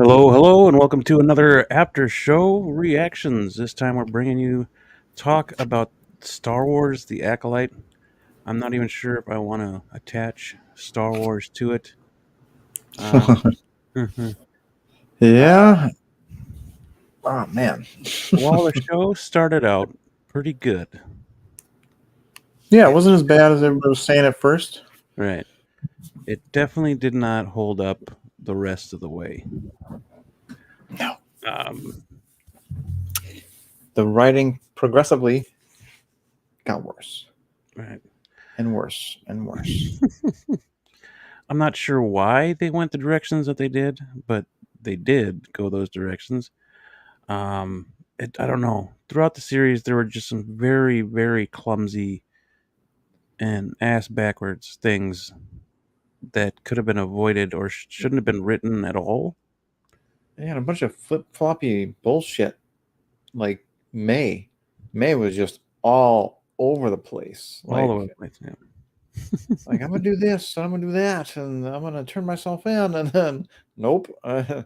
Hello, and welcome to another Aftershow Reactions. This time we're bringing you talk about Star Wars: The Acolyte. I'm not even sure if I want to attach Star Wars to it. Mhm. Yeah. Oh man. While the show started out pretty good, Yeah, it wasn't as bad as everybody was saying at first. right? It definitely did not hold up the rest of the way. No. Um, The writing progressively got worse right. and worse and worse. I'm not sure why they went the directions that they did, but they did go those directions. I don't know. Throughout the series, there were just some very, very clumsy and ass backwards things that could have been avoided or shouldn't have been written at all. They had a bunch of flip floppy bullshit. Like May. May was just all over the place. All over the place. Yeah. Like I'm gonna do this, and I'm gonna do that, and I'm gonna turn myself in, and then nope. I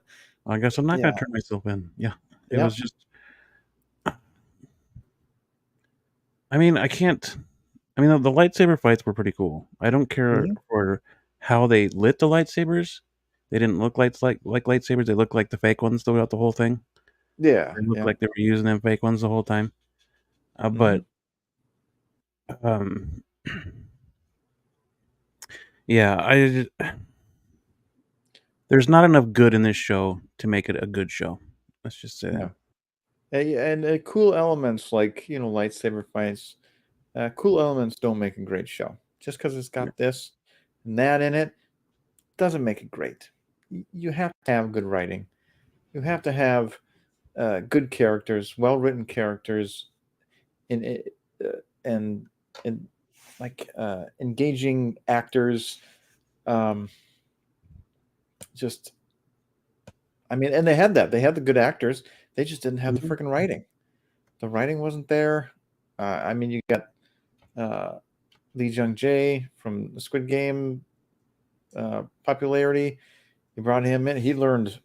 guess I'm not Yeah. going to turn myself in. Yeah. It was Yep. just, I mean, I can't. I mean, the lightsaber fights were pretty cool. I don't care Hmm. for how they lit the lightsabers. They didn't look like lightsabers. They looked like the fake ones throughout the whole thing. Yeah. They looked Yeah. like they were using them fake ones the whole time. Hmm. But um, yeah, there's not enough good in this show to make it a good show. Let's just say that. Yeah. And cool elements like lightsaber fights. Cool elements don't make a great show. Just because it's Yeah. got this and that in it doesn't make it great. You have to have good writing. You have to have good characters, well written characters, in it, and and engaging actors. Um, just I mean, and they had that. They had the good actors. They just didn't have the Mhm. freaking writing. The writing wasn't there. I mean, you got uh, Lee Jung Jae from the Squid Game popularity. He brought him in. He learned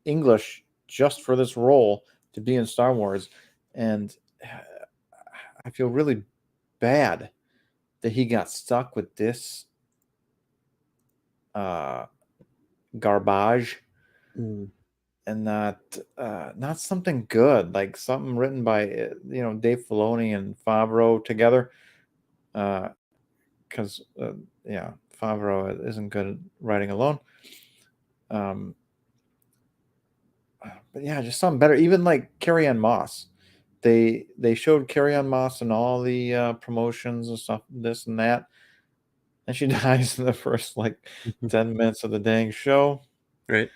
English just for this role to be in Star Wars, and I feel really bad that he got stuck with this uh, garbage Mm. and not something good, like something written by Dave Filoni and Favreau together. Because yeah, Favreau isn't good at writing alone. Um, but yeah, just something better. Even like Carrie Ann Moss, they showed Carrie Ann Moss in all the promotions and stuff, this and that, and she dies in the first like 10 minutes of the dang show. Right.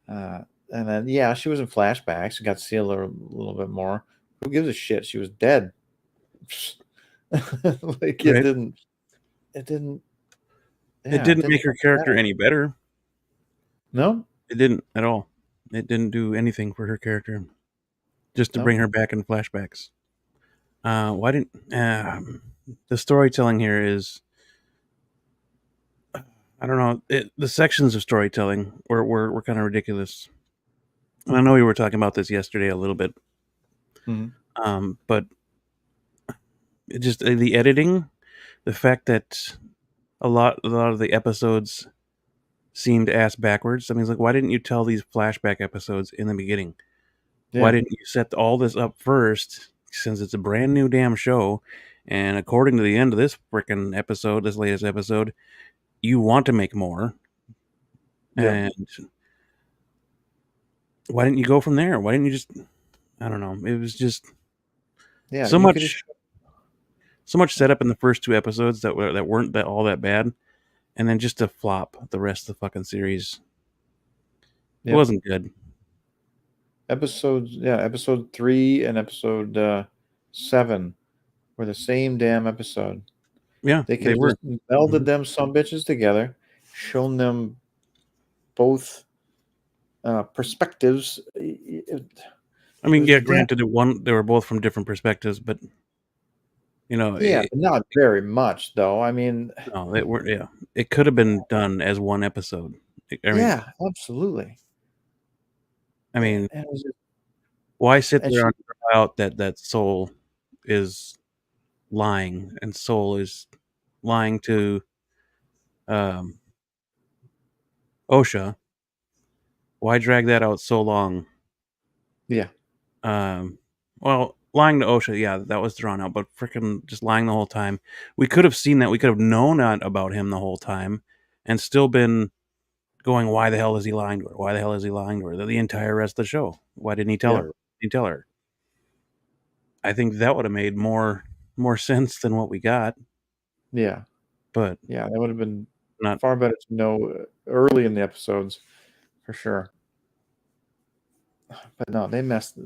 Uh, and then yeah, she was in flashbacks. We got to see a little bit more. Who gives a shit? She was dead. Like Right. it didn't It yeah, it didn't didn't make her character matter. any better. No, It didn't at all. It didn't do anything for her character. Just to no. bring her back in flashbacks. Why didn't the storytelling here is, I don't know, the sections of storytelling were kind of ridiculous. And I know we were talking about this yesterday a little bit, Mhm. but it just the editing, the fact that a lot of the episodes seemed ass backwards. I mean, it's like, why didn't you tell these flashback episodes in the beginning? Why Yeah, didn't you set all this up first? Since it's a brand new damn show, and according to the end of this freaking episode, this latest episode, you want to make more, yeah, and why didn't you go from there? Why didn't you just? I don't know. It was just yeah. so You could have. much, so much setup in the first two episodes that weren't that all that bad, and then just to flop the rest of the fucking series. It Yep. wasn't good. Episodes. Yeah, episode 3 and episode 7 were the same damn episode. Yeah, They could they have were. just melded Mhm. them some bitches together, shown them both perspectives. I It mean, was yeah, damn. granted, they were both from different perspectives, but Yeah, but not very much though. I mean, no, they were. Yeah, it could have been done as one episode. I mean, yeah, absolutely. I mean, and it was just, why sit and there she, and draw out that Soul is lying and Soul is lying to um, OSHA? Why drag that out so long? yeah, Um, well, lying to OSHA, yeah, that was drawn out, but freaking just lying the whole time. We could have seen that. We could have known that about him the whole time, and still been going, "Why the hell is he lying to her? Why the hell is he lying to her?" The entire rest of the show. Why didn't he tell yeah, her? Why didn't he tell her? I think that would have made more sense than what we got, yeah, but yeah. That would have been not. far better to know early in the episodes for sure. But no, they messed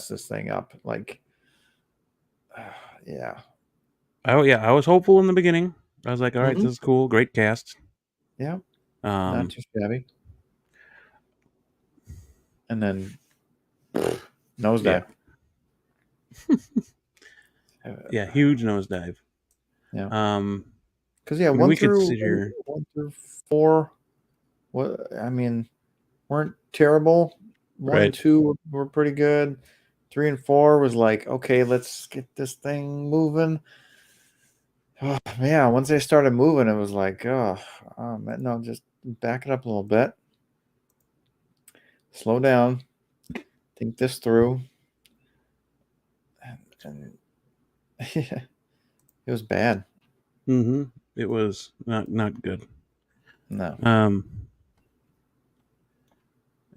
this thing up. Like, yeah, Oh yeah, I was hopeful in the beginning. I was like, "All right, hmm, this is cool, great cast." yeah, not Um, too shabby. And then nosedive. yeah, yeah, Uh, huge nosedive. yeah, Um, because yeah, I mean, one we could through sit here, one through four. What I mean, weren't terrible. One and right? two were pretty good. Three and four was like, okay, let's get this thing moving. Oh, yeah, once they started moving, it was like, oh man, no, just back it up a little bit, slow down, think this through, and yeah, it was bad. Mm-hmm. It was not good. No, Um,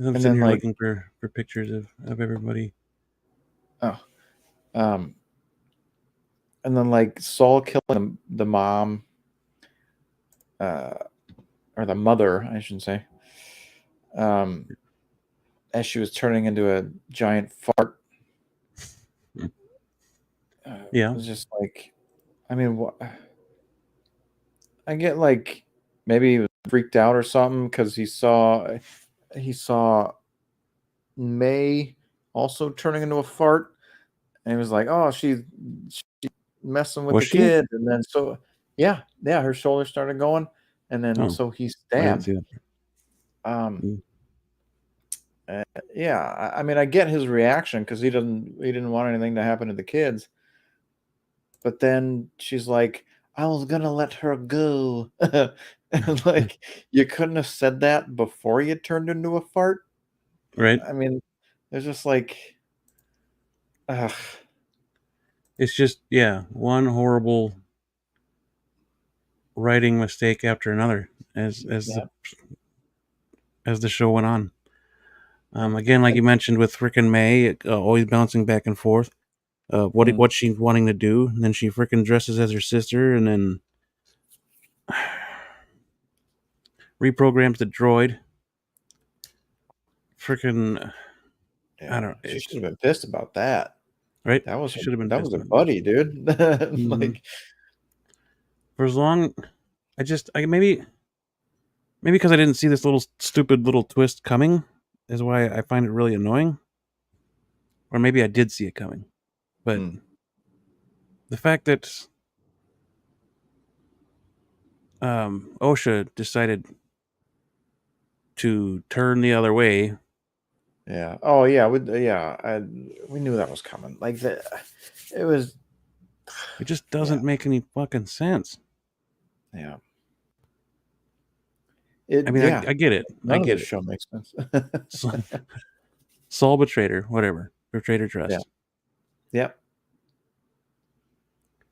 I'm and sitting then here like, looking for pictures of everybody. oh, um, and then like Saul killing the mom, uh, or the mother, I should say, um, as she was turning into a giant fart. It Yeah. was just like, I mean, I get like maybe he was freaked out or something because he saw May also turning into a fart, and he was like, "Oh, she's messing with Was the she? kid," and then so yeah, yeah, her shoulder started going, and then Oh, so he I didn't stabbed. see that. Um, Mm. yeah, I mean, I get his reaction because he didn't want anything to happen to the kids, but then she's like, "I was gonna let her go," and like you couldn't have said that before you turned into a fart. Right. I mean, it's just like, ugh, It's just yeah, one horrible writing mistake after another yeah, as the show went on. Again, like you mentioned with frickin' May, always bouncing back and forth. mm, What she's wanting to do, and then she frickin' dresses as her sister, and then reprograms the droid. Frickin' I yeah. don't. She It's should have been pissed about that. right. That was She should have been that pissed was a about that. buddy, dude. Hmm. Like, For as long, I maybe because I didn't see this little stupid little twist coming is why I find it really annoying. Or maybe I did see it coming, but mm, the fact that OSHA decided to turn the other way, yeah. Oh yeah, we knew that was coming. Like it was, it just yeah, doesn't make any fucking sense. yeah. I It mean, yeah. I get it, I None of get this it. show makes sense. So, Saul betrayed her, whatever, betrayed her Yeah, trust. yeah.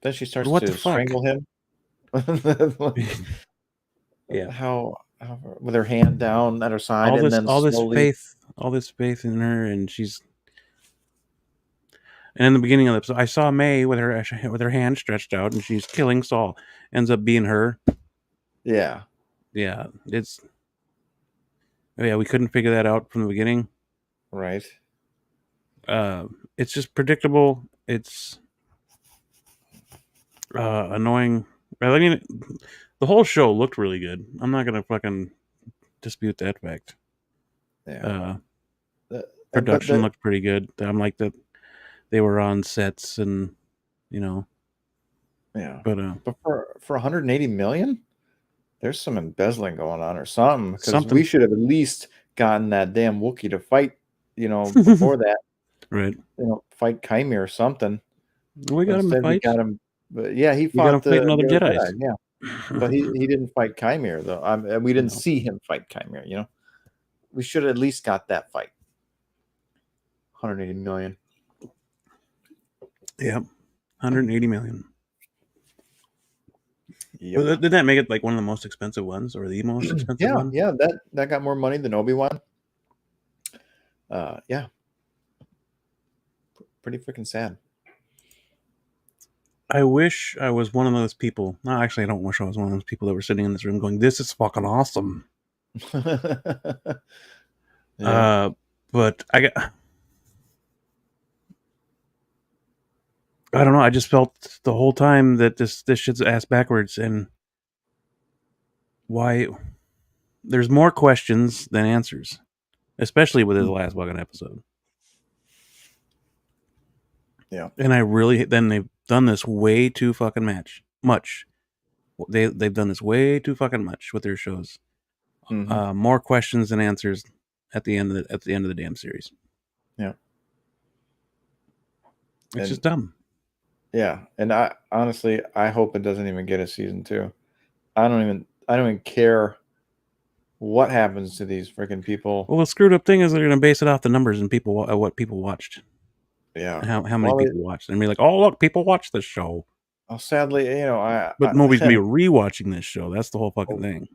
Then she But starts what the to fuck? strangle him. Like Yeah, how with her hand down at her side and then slowly, all this faith in her, and she's. And in the beginning of the episode, I saw May with her hand stretched out, and she's killing Saul. Ends up being her. yeah, Yeah, it's yeah. We couldn't figure that out from the beginning. right. Uh, it's just predictable. It's annoying. I mean, the whole show looked really good. I'm not gonna fucking dispute that fact. Yeah. Uh, But Production looked pretty good. I'm like that they were on sets and you know, yeah. but But for 180 million, there's some embezzling going on or something because we something. should have at least gotten that damn Wookiee to fight. before that, Right. fight Chimera or something. We But got him to instead, we fight. got him. But yeah, he We got him fought fighting other the other Jedis. Jedi. Yeah, but he didn't fight Chimera though. And we didn't No. see him fight Chimera. We should have at least got that fight. 180 million. Yep. 180 million. Yep. Did that make it like one of the most expensive ones, or the most expensive Yeah, one? yeah. That got more money than Obi-Wan. Yeah. Pretty freaking sad. I wish I was one of those people. No, actually, I don't wish I was one of those people that were sitting in this room going, "This is fucking awesome." Yeah. But I don't know. I just felt the whole time that this shit's ass backwards, and why there's more questions than answers, especially with the last fucking episode. Yeah. And I really then they've done this way too fucking much. They've done this way too fucking much with their shows. Hmm. More questions than answers at the end of the damn series. Yeah. It's And just dumb. yeah, and I honestly I hope it doesn't even get a season 2. I don't even care what happens to these freaking people. Well, the screwed up thing is they're going to base it off the numbers and what people watched, Yeah. how many Well, people watched, and be like, oh look, people watch this show, sadly, but nobody's gonna be rewatching this show. That's the whole fucking thing.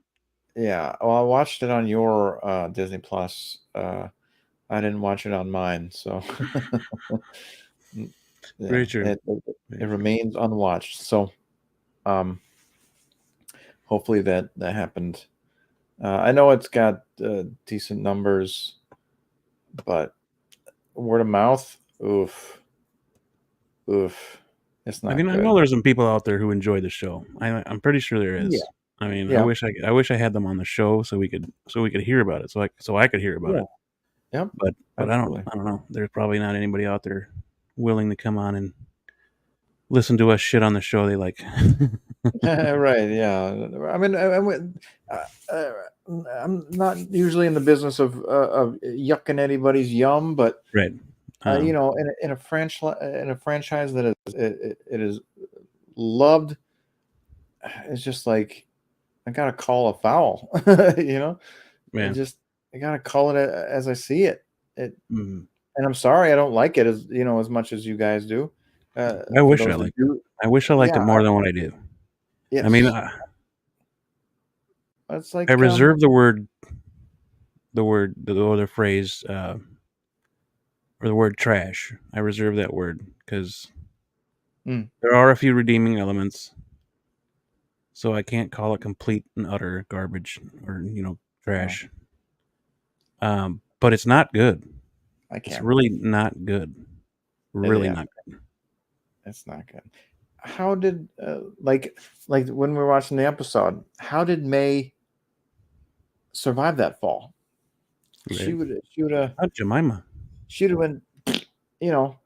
yeah. Well, I watched it on your Disney Plus. I didn't watch it on mine, so Very yeah, true. it remains unwatched. So, um, hopefully that happened. I know it's got decent numbers, but word of mouth, oof, oof, it's I not mean, I good. know there's some people out there who enjoy the show. I'm pretty sure there Yeah, is. I mean, yeah, I wish I had them on the show so we could hear about it, so I could hear about yeah, it. yep, But absolutely. I don't know. There's probably not anybody out there willing to come on and listen to us shit on the show they like. Right, yeah. I mean, uh, uh, I'm not usually in the business of yucking anybody's yum, but Right. in a franchise that it is loved, it's just like I gotta call a foul. you know, it Yeah. just I gotta call it as I see it. It, Mhm. and I'm sorry I don't like it as much as you guys do. I For wish I those that liked it. do, I wish I liked yeah, it more than what I do. I mean, yes, it's I like reserve the phrase, or the word trash. I reserve that word because mm, there are a few redeeming elements, so I can't call it complete and utter garbage or no, trash. But it's not good. I It's can't. really not good. Really Yeah, not good. it's not good. How did like when we were watching the episode? How did May survive that fall? Right. She would have Not Jemima. she'd have been, you know,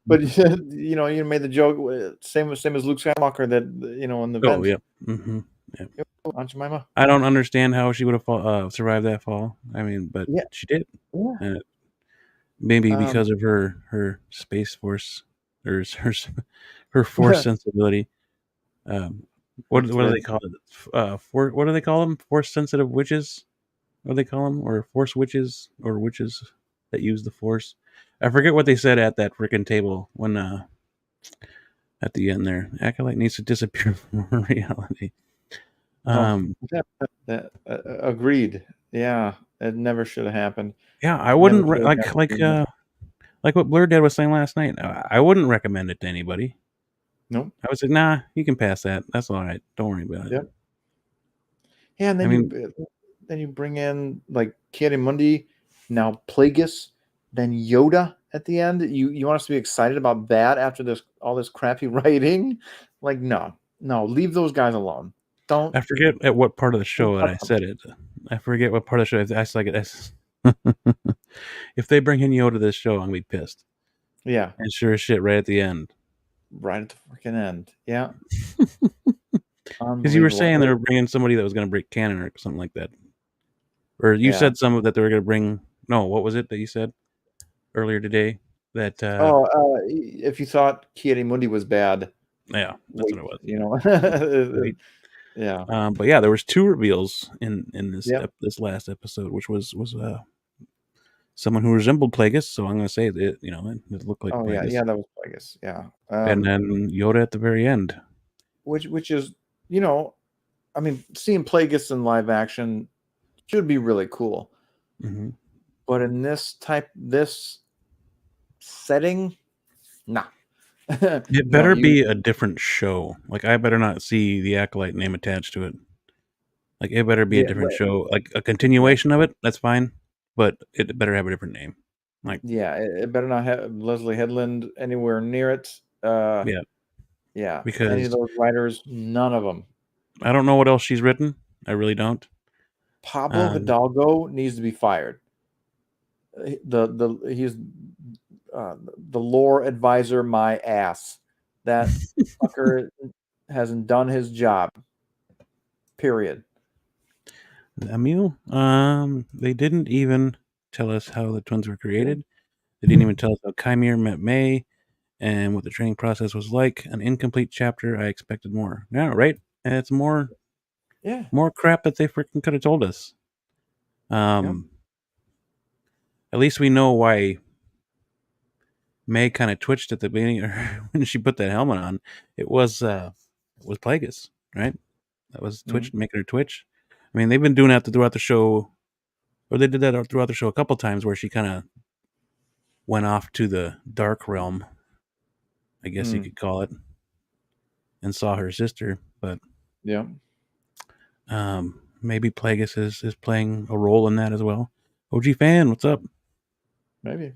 but you made the joke same as Luke Skywalker that in the Oh, vent. yep. Hmm. Yep. Yep, Aunt Jemima. I don't understand how she would have survived that fall. I mean, but Yeah, she did. yeah. And maybe Um, because of her space force or her force sensibility. Um, what do thread. they call it? What do they call them? Force sensitive witches? What do they call them? Or force witches or witches that use the force? I forget what they said at that freaking table when at the end there. Acolyte needs to disappear from reality. Oh, Um, agreed. Yeah, it never should have happened. yeah, I Never wouldn't should have happened. like what Blur Dad was saying last night. I wouldn't recommend it to anybody. Nope. I would say, nah, you can pass that. That's all right. Don't worry about it. Yep. Yeah, and I mean, then you bring in like Mundi, now Plagueis, then Yoda at the end. You want us to be excited about that after this all this crappy writing? Like no, leave those guys alone. Don't I forget at what part of the show that touch I them. said it. I forget what part of the show. I said it. If they bring in Yoda to this show, I'm gonna be pissed. Yeah, And sure as shit, right at the end, right at the freaking end. Yeah, because you were unbelievable. saying they were bringing somebody that was gonna break canon or something like that, or you Yeah, said some of that they were gonna bring. No, what was it that you said? earlier today that Oh, if you thought Mundi was bad, yeah, that's what wait, it was. you know? Wait. Yeah. But yeah, there was two reveals in this Yep. this last episode, which was someone who resembled Plagueis. So I'm going to say that it looked like Oh, yeah, Plagueis, yeah, that was Vegas, yeah. and then Yoda at the very end. Which is, you know, I mean, seeing Plagueis in live action should be really cool, Hmm. but in this setting, nah. It No, better you be a different show. Like I better not see the Acolyte name attached to it. Like it better be a yeah, different show, like a yeah, continuation of it. That's fine, but it better have a different name. Like yeah, it better not have Leslie Headland anywhere near it. yeah, Yeah, any of because those writers, none of them. I don't know what else she's written. I really don't. Pablo Um, Hidalgo needs to be fired. He's the lore advisor, my ass. That fucker hasn't done his job. Period. Emil, they didn't even tell us how the twins were created. They didn't even tell us how Chimere met May and what the training process was like. An incomplete chapter. I expected more. Yeah, right. And it's Yeah. more crap that they freaking could have told us. Yep. Um, at least we know why May kind of twitched at the beginning when she put that helmet on. It was Plagueis, right? That was Mhm. Twitch making her twitch. I mean, they've been doing that throughout the show, or they did that throughout the show a couple times, where she kind of went off to the dark realm, I guess you Mm. could call it, and saw her sister. But Yep. maybe Plagueis is playing a role in that as well. OG fan, what's up? Maybe.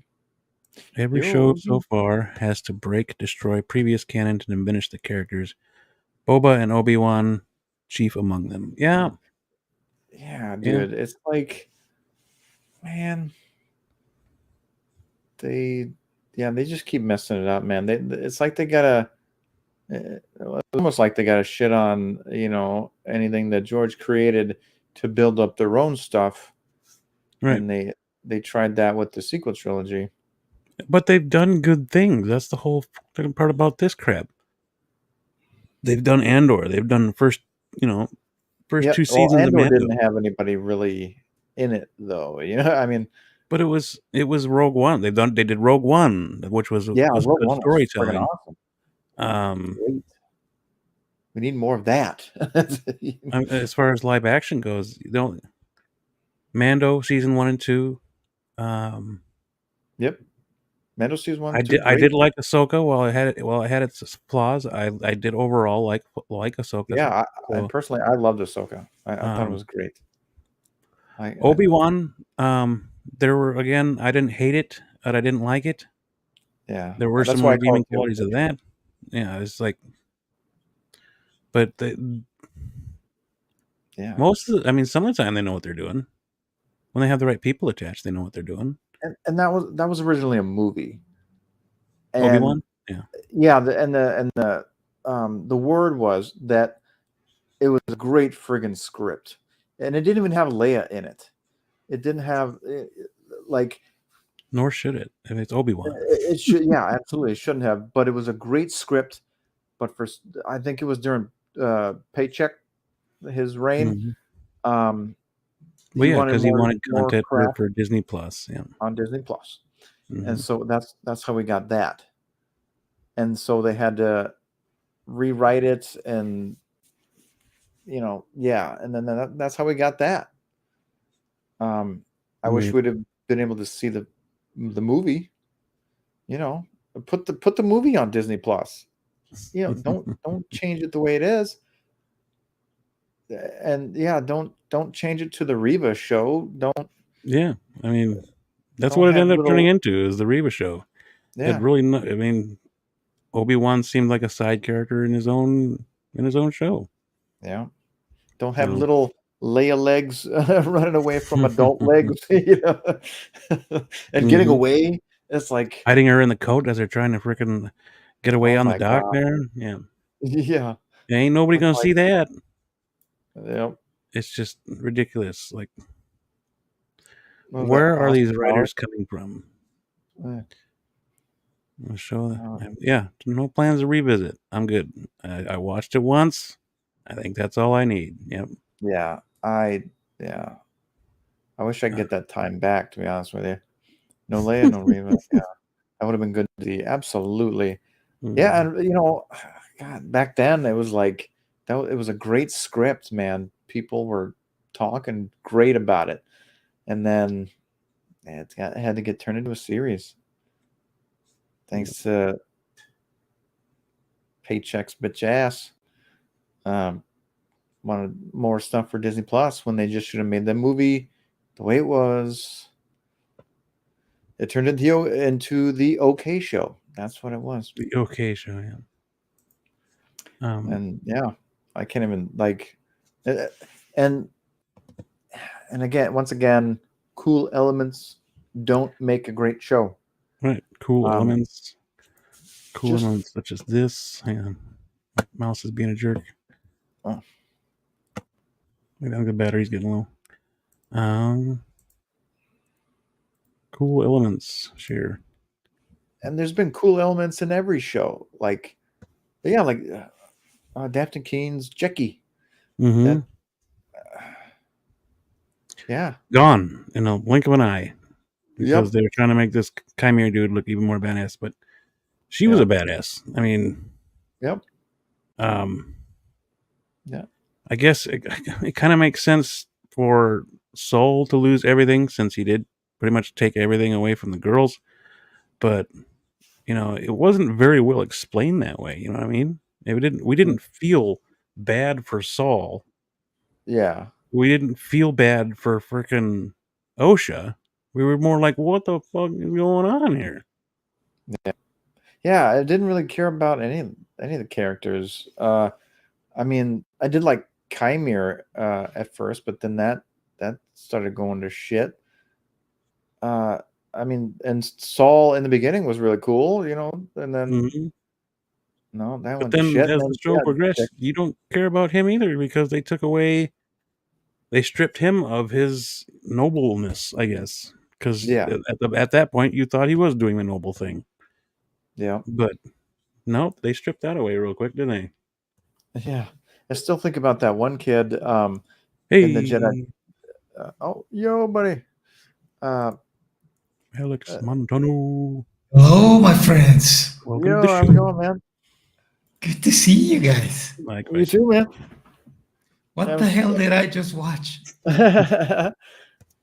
Every Yo, show so OG. far has to break, destroy previous canon to diminish the characters. Boba and Obi-Wan, chief among them. Yeah, Yeah, yeah, dude. It's like, man, they, yeah, they just keep messing it up, man. It's like they gotta, it's almost like they gotta shit on, anything that George created to build up their own stuff, right. and they tried that with the sequel trilogy. But they've done good things. That's the whole fucking part about this crap. They've done Andor. They've done the first two Yep. Well, seasons of Andor Mando. didn't have anybody really in it, though. I mean, But it was Rogue One. They did Rogue One, which was yeah, was Rogue good One was friggin' storytelling. awesome. Um, Great. We need more of that. as far as live action goes, Mando season 1 and 2. Um, Yep. Mando season one, I two, did I great. did like Ahsoka while it had its flaws. I did overall like Ahsoka. Yeah, I So personally, I loved Ahsoka. I thought it um, was great. I Obi-Wan, there were again. I didn't hate it, but I didn't like it. yeah, There were that's some why I call redeeming it guilty qualities of pleasure. that. Yeah, it's like, but Yeah, I mean, some of the time they know what they're doing. When they have the right people attached, they know what they're doing. and that was originally a movie, and Obi-Wan, yeah, yeah, the word was that it was a great friggin' script, and it didn't even have Leia in it. It didn't have like nor should it. I mean, it's Obi-Wan. it should. Yeah, absolutely, it shouldn't have. But it was a great script. But I think it was during paycheck his reign. Mhm. Um, Well, he yeah, wanted because he more wanted more content for, crap for Disney Plus. Yeah. on Disney Plus, and Hmm. so that's how we got that. And so they had to rewrite it, and yeah, and then that's how we got that. Um, I I wish mean, we'd have been able to see the movie. You know, put the movie on Disney Plus. Don't change it the way it is, and yeah, don't change it to the Reva show. yeah. I mean, that's Don't what it have ended up turning little, into is the Reva show. It yeah, really, I mean, Obi-Wan seemed like a side character in his own show. yeah. Don't have So, little Leia legs running away from adult legs, and getting hmm away. It's like, hiding her in the coat as they're trying to freaking get away oh on the my dock god, there. Yeah, yeah. ain't nobody It's gonna like, see that. yep. It's just ridiculous. Like, What was that? where are these Austin Powers? writers coming from? Uh, The show, uh, yeah, no plans to revisit. I'm good. I watched it once. I think that's all I need. Yep. yeah, yeah. I wish I could Uh, get that time back. To be honest with you, no Leia, no Reva. Yeah, that would have been good to see. Absolutely. Yeah, mm, and God, back then it was like it was a great script, man. People were talking great about it, and then it had to get turned into a series yep. thanks to paychecks bitch ass. Um, wanted more stuff for Disney Plus when they just should have made the movie the way it was. It turned into the OK Show. That's what it was. The okay show. Yeah. And yeah, I can't even like, uh, and again, once again, cool elements don't make a great show. Right. Cool Um, elements. Cool just elements such as this. Hang on. My mouse is being a jerk. uh, Maybe I think the battery's getting low. Um. Cool elements. Share. and there's been cool elements in every show. Like yeah, like Daphne Keene's Jackie. Mm-hmm. That yeah, Gone in a blink of an eye because yep, they were trying to make this Chimera dude look even more badass, but she was a yep, badass. I mean, yep, um, yeah, I guess it kind of makes sense for Soul to lose everything since he did pretty much take everything away from the girls, but it wasn't very well explained that way. You know what I mean? We didn't feel bad for Saul. yeah, We didn't feel bad for freaking OSHA. We were more like, what the fuck is going on here? yeah. Yeah, I didn't really care about any of the characters. I mean, I did like Chimera at first, but then that started going to shit. Uh, I mean, and Saul in the beginning was really cool, and then Hmm. no, that But went to then shit. And as the then show progressed, you don't care about him either because they stripped him of his nobleness, I guess. Because yeah, at that point, you thought he was doing the noble thing. yeah, But nope, they stripped that away real quick, didn't they? yeah. I still think about that one kid in the Jedi. Hey, Oh, yo, buddy. Uh, Alex uh, Montano. Hello, my friends. Welcome to the yo, how's it show. going, man? Good to see you guys. You Likewise. too, man. What the hell did I just watch?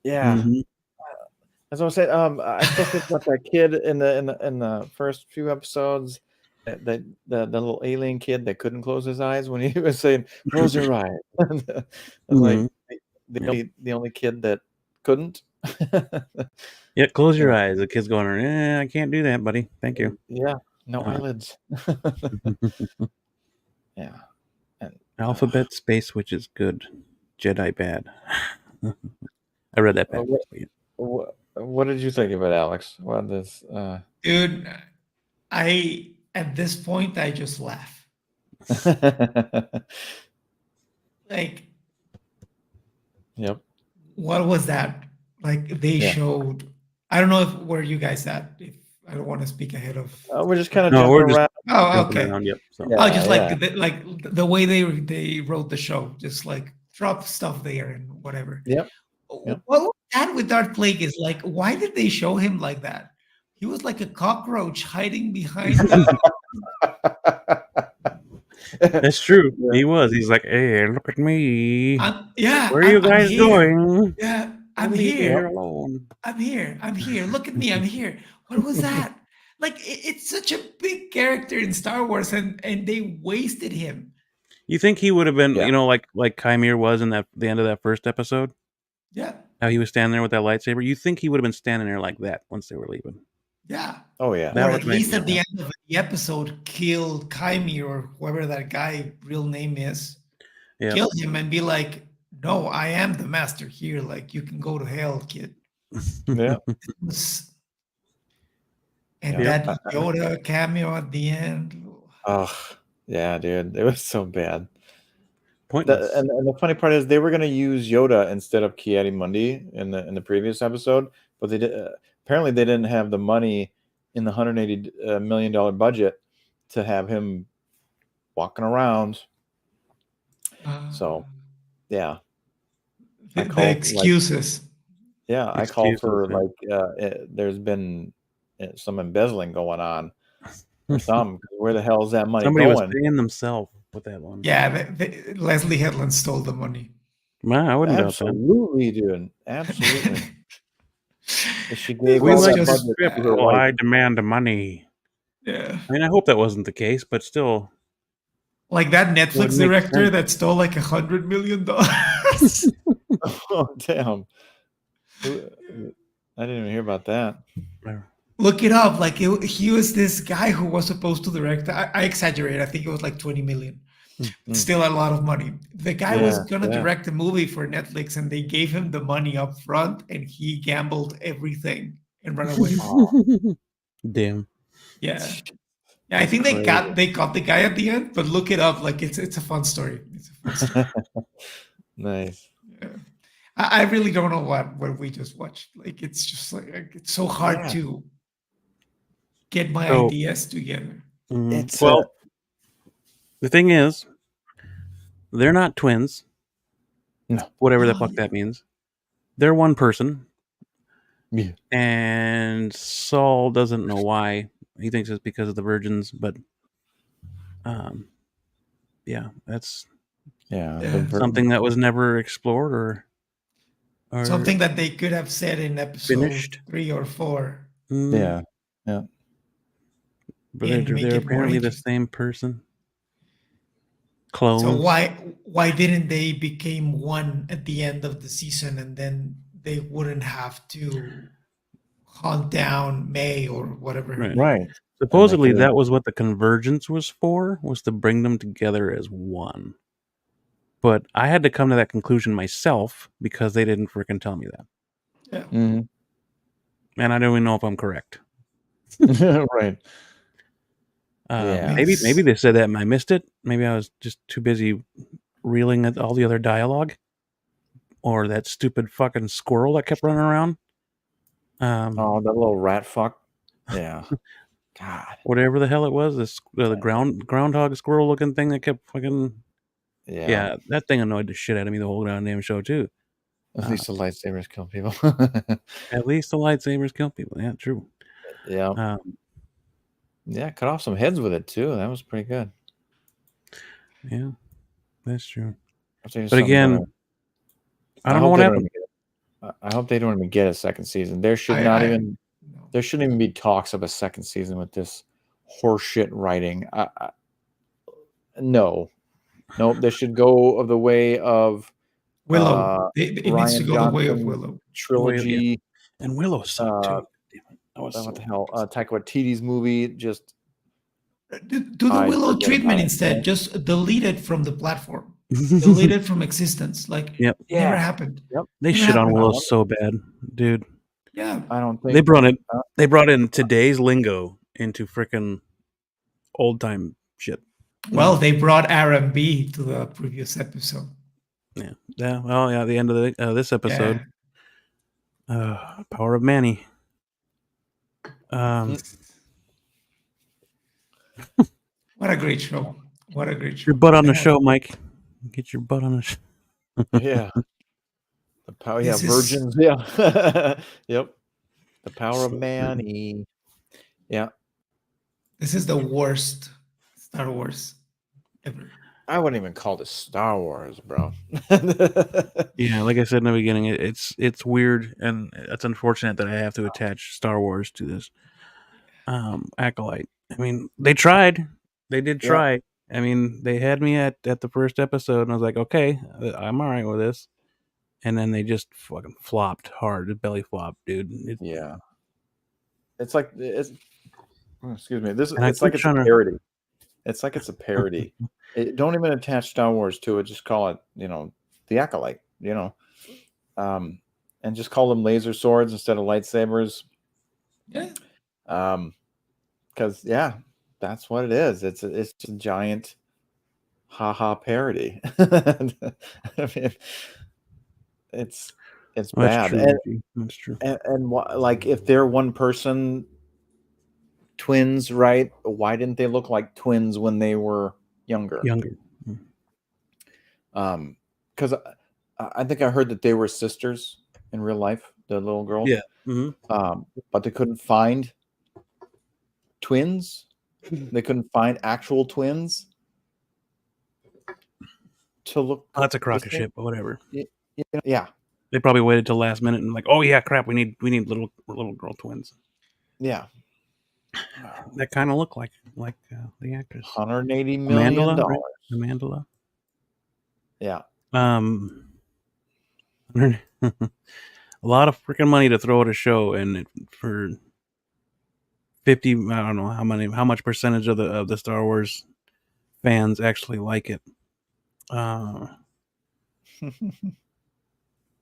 Yeah. Hmm. As I was saying, I still think about that kid in the first few episodes, the little alien kid that couldn't close his eyes when he was saying, "Close your eyes." I was like Hmm. Yeah. the only kid that couldn't. Yeah, close your Yeah, eyes. The kid's going, I can't do that, buddy. Thank you. yeah, no Uh, eyelids. Yeah, and Alphabet Space, which is good. Jedi bad. I read that what, backwards, but yeah. what did you think of it, Alex? What this? Dude, at this point, I just laugh. Like, Yep. what was that? Like, they Yeah. showed, I don't know if where you guys at, if I don't want to speak ahead of. We're just kind of No, jumping we're just around. Oh, jumping okay. around. Yep. So Oh, Yeah, just yeah, like the way they wrote the show, just like drop stuff there and whatever. yep, What yep. was that with Darth Plagueis? Like, why did they show him like that? He was like a cockroach hiding behind the. that's true. Yeah. He was. He's like, hey, look at me. Yeah, Where are you I'm guys here. going? Yeah, I'm Leave me here. here alone. I'm here. I'm here. Look at me. I'm here. What was that? Like, it's such a big character in Star Wars, and they wasted him. You think he would have been, Yeah. like Chimera was in the end of that first episode? Yeah, How he was standing there with that lightsaber? You think he would have been standing there like that once they were leaving? yeah. Oh yeah. That Or was at my least yeah. at the end of the episode, kill Kaimi or whoever that guy real name is. Yeah. Kill him and be like, no, I am the master here. Like, you can go to hell, kid. Yeah. And Yeah. that Yoda cameo at the end. Oh, yeah, dude. It was so bad. Pointless. And the funny part is they were going to use Yoda instead of Ki-Adi Mundi in the previous episode, but apparently they didn't have the money in the $180 million budget to have him walking around. So, yeah, I the call excuses. I call Excuses, for yeah. there's been some embezzling going on or something. Where the hell is that money Somebody was going? paying themselves with that one. Yeah, Leslie Headland stole the money. Man, I wouldn't doubt that. Absolutely, dude. Absolutely. She It gave We all was like that the just budget script, to her so wife. I demand the money. yeah. I mean, I hope that wasn't the case, but still, Like that would Netflix make director sense. that stole like $100 million. Oh, damn. I didn't even hear about that. Look it up. Like he was this guy who was supposed to direct. I exaggerate. I think it was like 20 million. But Mm. still a lot of money. The guy was Yeah, gonna yeah. direct a movie for Netflix, and they gave him the money up front, and he gambled everything and ran away. Damn. Yeah. Yeah, I That's think crazy. they caught the guy at the end, but look it up. Like it's a fun story. It's a fun story. Nice. Yeah. I really don't know what we just watched. Like it's just like it's so hard Yeah. to get my So, ideas together. It's well, the thing is, they're not twins. no. Whatever the fuck that means. They're one person, Yeah. and Saul doesn't know why. He thinks it's because of the virgins, but yeah, that's Yeah. Yeah. something that was never explored or Something that they could have said in episode finished. 3 or 4 Yeah. Yeah. But and make they're it more apparently the interesting. same person. So Clones. why didn't they become one at the end of the season, and then they wouldn't have to hunt down May or whatever her Right. name Right. is? Supposedly, could've- that was what the convergence was for, was to bring them together as one. But I had to come to that conclusion myself because they didn't freaking tell me that. Yeah. Mhm. And I don't even know if I'm correct. Right. Yeah. Maybe they said that and I missed it. Maybe I was just too busy reeling at all the other dialogue. Or that stupid fucking squirrel that kept running around. Oh, that little rat fuck. Yeah. God. Whatever the hell it was, this the groundhog squirrel looking thing that kept fucking Yeah. that thing annoyed the shit out of me the whole goddamn show too. At least the lightsabers kill people. At least the lightsabers kill people. Yeah, true. Yeah. Yeah. Cut off some heads with it too. That was pretty good. Yeah, that's true. I'll tell you But something again, better. I don't know what happened. I hope they don't even get a second season. There should not even. There shouldn't even be talks of a second season with this horseshit writing. No, they should go of the way of Willow. It needs to Ryan go the way of Johnson Willow. trilogy. And Willow sucked too. What the hell? Taika Waititi's movie. Just Do the Willow forget treatment about it. instead. Just delete it from the platform. Delete it from existence. Like Yep. it never happened. Yep. They Never shit on happened. Willow so bad, dude. Yeah. I don't think They brought in today's lingo into freaking old time shit. Well, they brought R&B to the previous episode. Yeah. Yeah. Well, yeah. The end of this episode. Power of Manny. What a great show! What a great show! Your butt on the show, Mike. Get your butt on the show. Yeah. The power. Yeah. This is- Virgins. Yeah. Yep. The power of Manny. Yeah. This is the worst Star Wars ever. I wouldn't even call this Star Wars, bro. Yeah, like I said in the beginning, it's weird, and it's unfortunate that I have to attach Star Wars to this. Acolyte. I mean, they tried. They did Yeah. try. I mean, they had me at the first episode, and I was like, okay, I'm all right with this. And then they just fucking flopped hard, belly flop, dude. Yeah. It's like excuse me. And I it's like keep it's a trying to- parody. It's like it's a parody. Don't even attach Star Wars to it. Just call it, the Acolyte. And just call them laser swords instead of lightsabers. Yeah. Because that's what it is. It's a giant haha parody. I mean, it's It's Oh, that's bad. true, Reggie. That's true. Like if they're one person twins, right? Why didn't they look like twins when they were younger? Younger. Mm. Because I think I heard that they were sisters in real life, the little girls. Yeah. Hmm. But they couldn't find twins. They couldn't find actual twins to look Oh, that's a the crock of same. shit, but whatever. Yeah, They probably waited till last minute and like, oh yeah, crap, we need little girl twins yeah. that kind of look like the actress $180 million. Amandla, right? Amandla. Yeah. A lot of freaking money to throw at a show, and for 50, I don't know how much percentage of the Star Wars fans actually like it.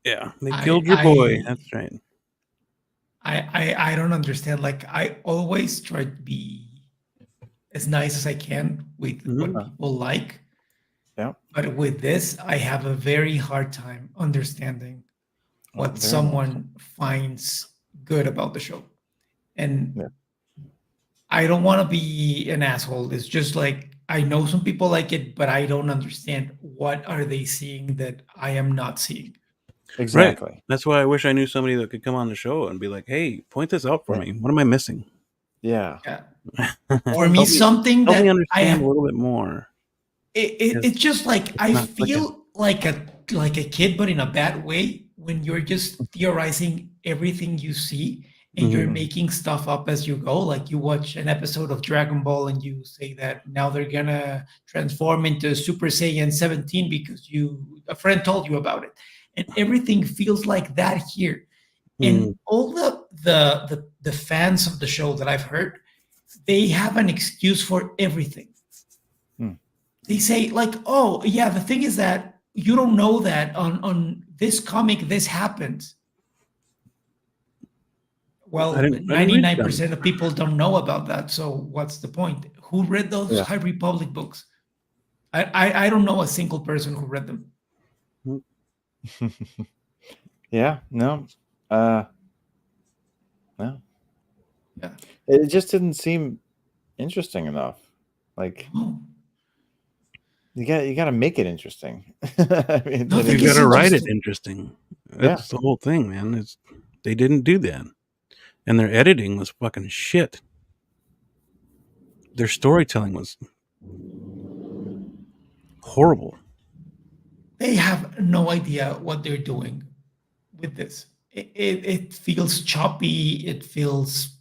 Yeah, they killed your boy. That's right. I don't understand. Like I always try to be as nice as I can with what people like. Yeah. But with this, I have a very hard time understanding what someone finds good about the show. And I don't want to be an asshole. It's just like I know some people like it, but I don't understand what are they seeing that I am not seeing. Exactly. Right. That's why I wish I knew somebody that could come on the show and be like, "Hey, point this out for me. What am I missing?" Yeah. For me, something help me that understand a little bit more. It's just like I not feel like a kid, but in a bad way, when you're just theorizing everything you see and you're making stuff up as you go. Like you watch an episode of Dragon Ball and you say that now they're gonna transform into Super Saiyan 17 because a friend told you about it. And everything feels like that here. And all the fans of the show that I've heard, they have an excuse for everything. They say like, oh yeah, the thing is that you don't know that on this comic this happens. Well, 99% of people don't know about that. So what's the point? Who read those High Republic books? I don't know a single person who read them. Yeah, no. No. Yeah. It just didn't seem interesting enough. Like you got to make it interesting. I mean, you got to write it interesting. That's the whole thing, man. They didn't do that, and their editing was fucking shit. Their storytelling was horrible. They have no idea what they're doing with this. It feels choppy. It feels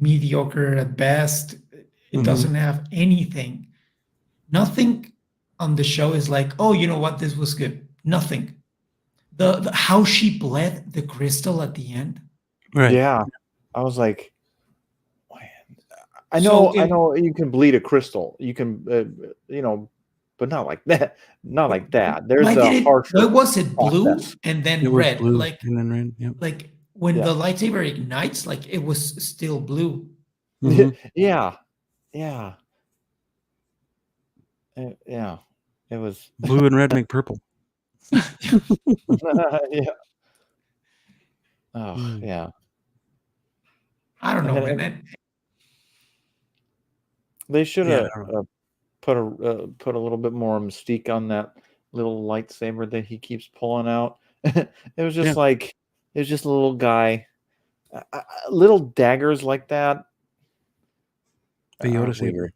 mediocre at best. It doesn't have anything. Nothing on the show is like, oh, you know what, this was good. Nothing. The how she bled the crystal at the end. Right. Yeah. I was like, I know you can bleed a crystal. You can, but not like that. Not like that. There's a harsher. Why was it blue and then red? Like and then red. Yep. Like when the lightsaber ignites, like it was still blue. Yeah. Yeah. Yeah. It was blue and red make purple. Yeah. Oh, yeah. I don't know, man. They should have put a little bit more mystique on that little lightsaber that he keeps pulling out. It was just like it was just a little guy. Little daggers like that. The Yoda saber.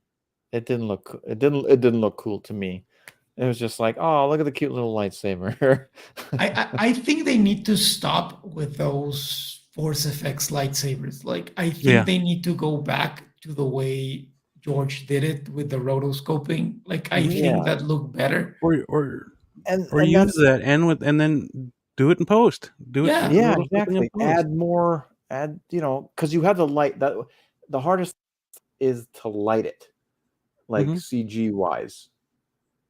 It didn't look cool to me. It was just like, oh, look at the cute little lightsaber. I think they need to stop with those force effects lightsabers. Like I think they need to go back to the way George did it with the rotoscoping. Like I think that looked better. Or use that and then do it in post. Do it. Yeah, exactly. Add more. Because you have the light. That the hardest is to light it, like CG wise.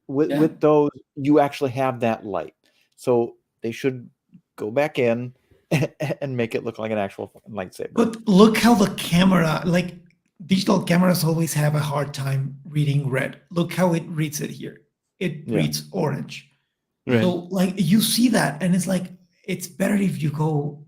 With those, you actually have that light. So they should go back in and make it look like an actual lightsaber. But look how the camera, like digital cameras always have a hard time reading red. Look how it reads it here. It reads orange. Right. So like you see that and it's like it's better if you go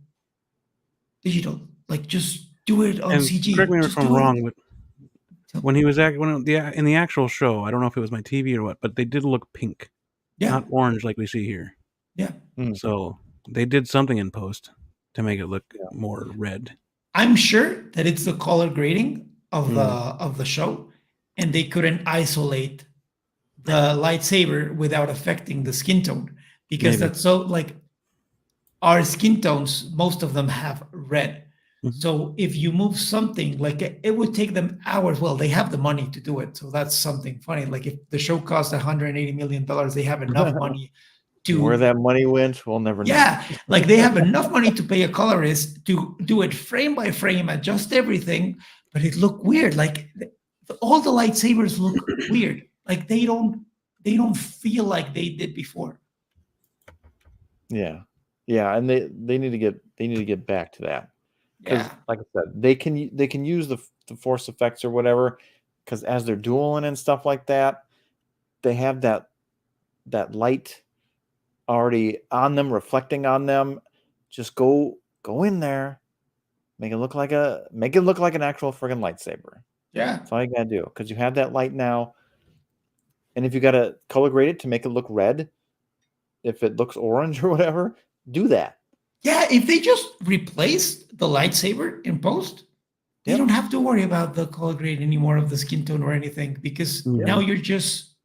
digital. Like just do it on And correct CG. me if Just I'm do it. wrong, but when he was in the actual show, I don't know if it was my TV or what, but they did look pink, Yeah, not orange like we see here. yeah. So they did something in post to make it look Yeah. more red. I'm sure that it's the color grading Mm. of the show, and they couldn't isolate the lightsaber without affecting the skin tone because Maybe. that's so like our skin tones, most of them have red. Mhm. So if you move something, like it would take them hours. Well, they have the money to do it, so that's something funny. Like if the show costs $180 million, they have enough money Where to that money went, we'll never know. yeah, like they have enough money to pay a colorist to do it frame by frame, adjust everything, but it looked weird. Like all the lightsabers look weird. Like they don't feel like they did before. Yeah, yeah, and they need to get back to that because, Yeah, like I said, they can use the force effects or whatever because as they're dueling and stuff like that, they have that light already on them, reflecting on them. Just go in there, make it look like an actual friggin' lightsaber. yeah. That's all you gotta do because you have that light now, and if you gotta color grade it to make it look red, if it looks orange or whatever, do that. Yeah, if they just replace the lightsaber in post, they Yep. don't have to worry about the color grade anymore of the skin tone or anything because Mhm. now you're just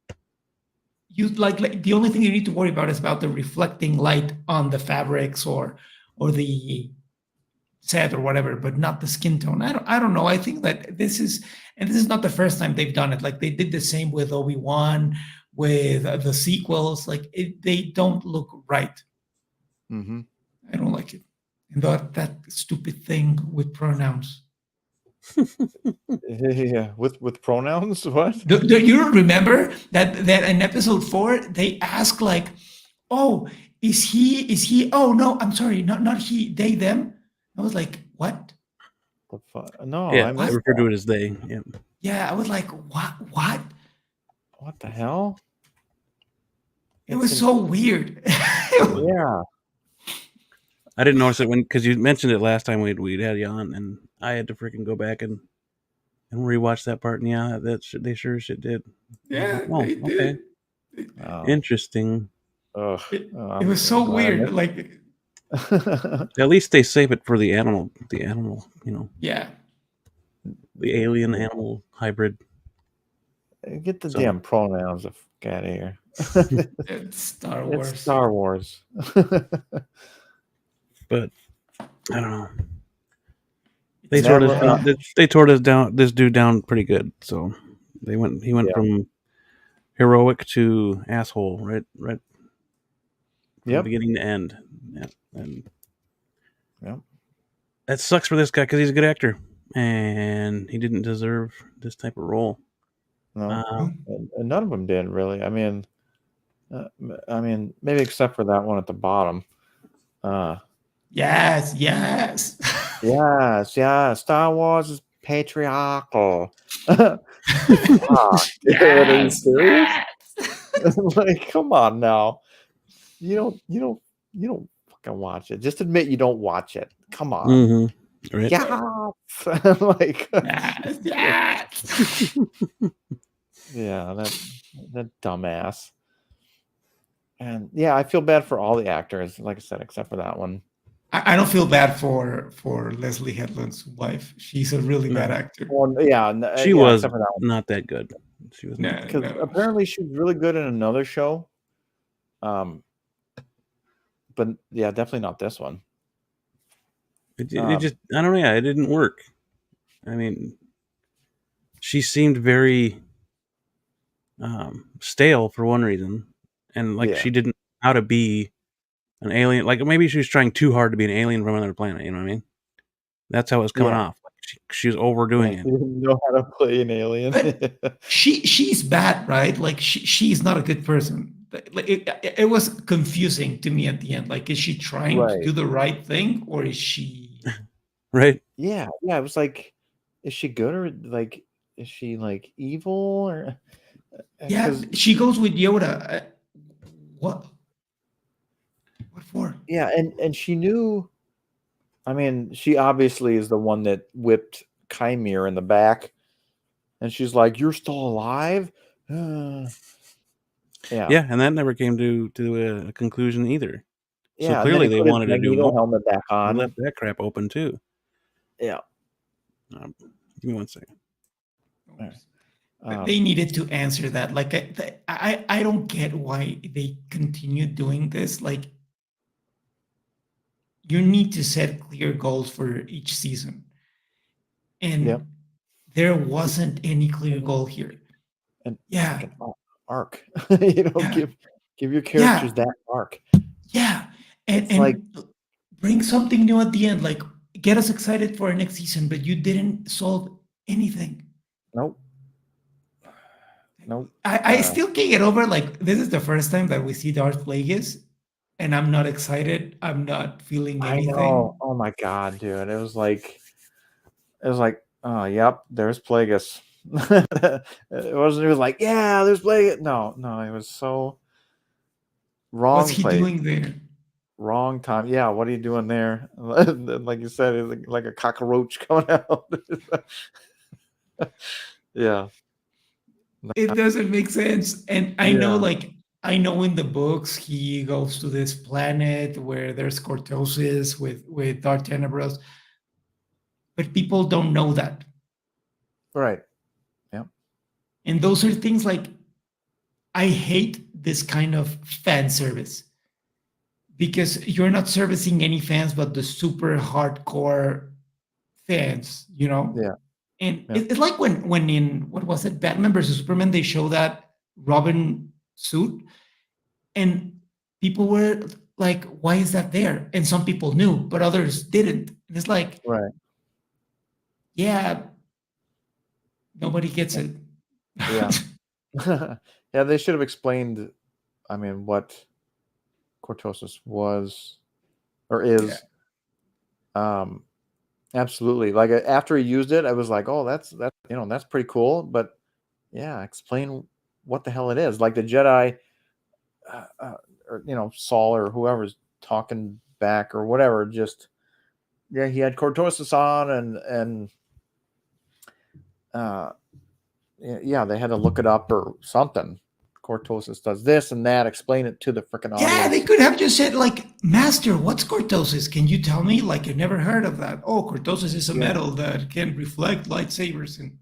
you like the only thing you need to worry about is about the reflecting light on the fabrics or the set or whatever, but not the skin tone. I don't know. I think that this is not the first time they've done it. Like they did the same with Obi-Wan, with the sequels. Like they don't look right. Mm-hmm. I don't like it. And that stupid thing with pronouns. Yeah, with pronouns. What? You don't remember that in episode 4 they ask like, "Oh, is he? Oh no, I'm sorry, not he, they, them." I was like, "What?" The fuck? No, Yeah, I I missed refer that. to it as they. Yeah. Yeah, I was like, "What? What?" What the hell? It That's was so weird. yeah. I didn't notice it because you mentioned it last time we'd had you on, and I had to freaking go back and rewatch that part. And yeah, they sure as shit did. I was like, Yeah, oh, they okay, did. Oh, interesting. ugh. It, Oh, it was I'm so glad I weird. missed Like, it. At least they save it for the animal. The animal, yeah, the alien Yeah. animal hybrid. Get the So damn pronouns the fuck out of here. it's Star It's Wars. Star Wars. but I don't know. They It's tore Never. us down. They tore us down. This dude down pretty good. So he went Yeah. from heroic to asshole. Right from Yep. beginning to end. Yeah, and Yep. that sucks for this guy because he's a good actor, and he didn't deserve this type of role. No, and none of them did really. I mean, maybe except for that one at the bottom. Yes, yes. Yes, yeah. Star Wars is patriarchal. Fuck, dude, are you Yes, serious? yes. Like, come on now. You don't fucking watch it. Just admit you don't watch it. Come on. Mm-hmm. Right. Yeah. Like, Yes, yes. yeah, that dumbass. And yeah, I feel bad for all the actors, like I said, except for that one. I don't feel bad for Leslie Headland's wife. She's a really bad No. actor. Well, yeah, She yeah, was except for that one. not that good. She was not that Because good. No. apparently she was really good in another show. But yeah, definitely not this one. It just I don't know. Yeah, it didn't work. I mean, she seemed very stale for one reason, and like Yeah. she didn't know how to be an alien. Like maybe she was trying too hard to be an alien from another planet. You know what I mean? That's how it was coming Yeah. off. Like she was overdoing Yeah, it. she didn't know how to play an alien. But she's bad, right? Like she's not a good person. Like it was confusing to me at the end. Like, is she trying to Right. do the right thing, or is she? Right? Yeah, yeah. It was like, is she good or like, is she like evil or? Yeah, Because she goes with Yoda. What? What for? Yeah, and she knew. I mean, she obviously is the one that whipped Chimere in the back, and she's like, "You're still alive." Yeah, Yeah, and that never came to a conclusion either. So yeah, and then clearly he they put his wanted to do Magneto more. helmet back They on. left that crap open too. Yeah, Give me 1 second. all right. But they needed to answer that. Like, I don't get why they continue doing this. Like, you need to set clear goals for each season. Yep, And there wasn't any clear goal here. and Yeah, freaking arc. You know, yeah, give your yeah, characters that arc. yeah. And It's like, bring something new at the end. Like, get us excited for our next season, but you didn't solve anything. nope, nope. I still can't get over, like, this is the first time that we see Darth Plagueis, and I'm not excited. I'm not feeling I anything. know. Oh my god, dude! It was like, oh, yep, there's Plagueis. It wasn't even like, yeah, there's Plagueis. No, no, it was so What's wrong he place, doing there? wrong time. Yeah, what are you doing there? Like you said, it's like a cockroach coming out. Yeah, It doesn't make sense. And I know, yeah, like, I know in the books he goes to this planet where there's cortosis with Dark Tenebros, but people don't know that. right. Yeah, And those are things like I hate this kind of fan service because you're not servicing any fans but the super hardcore fans, you know? yeah, And yeah, it's like when in what was it, Batman versus Superman, they show that Robin suit, and people were like, "Why is that there?" And some people knew, but others didn't. And it's like, right. yeah, nobody gets it. Yeah, yeah. They should have explained. I mean, what cortosis was or Yeah, is. Um, Absolutely. Like, after he used it, I was like, "Oh, that's that's pretty cool." But yeah, explain what the hell it is. Like the Jedi, or Saul or whoever's talking back or whatever. Just, yeah, he had cortosis on, and uh, yeah, they had to look it up or something. Cortosis does this and that. Explain it to the freaking yeah, they audience. could have just said like, "Master, what's cortosis? Can you tell me?" Like, I've never heard of that. Oh, cortosis is a Yeah, metal that can reflect lightsabers, and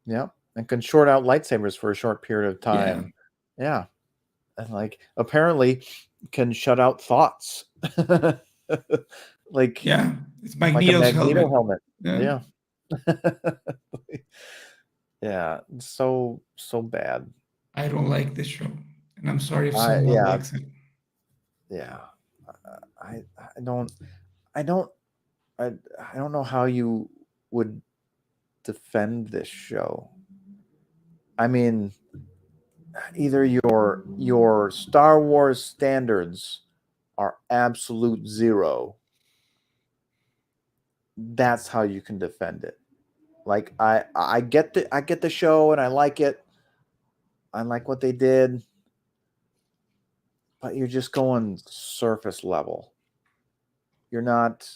yeah, and can short out lightsabers for a short period of yeah, time. Yeah, and like apparently can shut out thoughts. like yeah, it's like a Magneto's Magneto helmet. helmet. Yeah, Yeah. Yeah, so bad. I don't like this show, and I'm sorry if I someone yeah, likes it. yeah. I don't I don't I I don't know how you would defend this show. I mean, either your Star Wars standards are absolute zero. That's how you can defend it. Like, I get the show and I like it. I like what they did, but you're just going surface level. You're not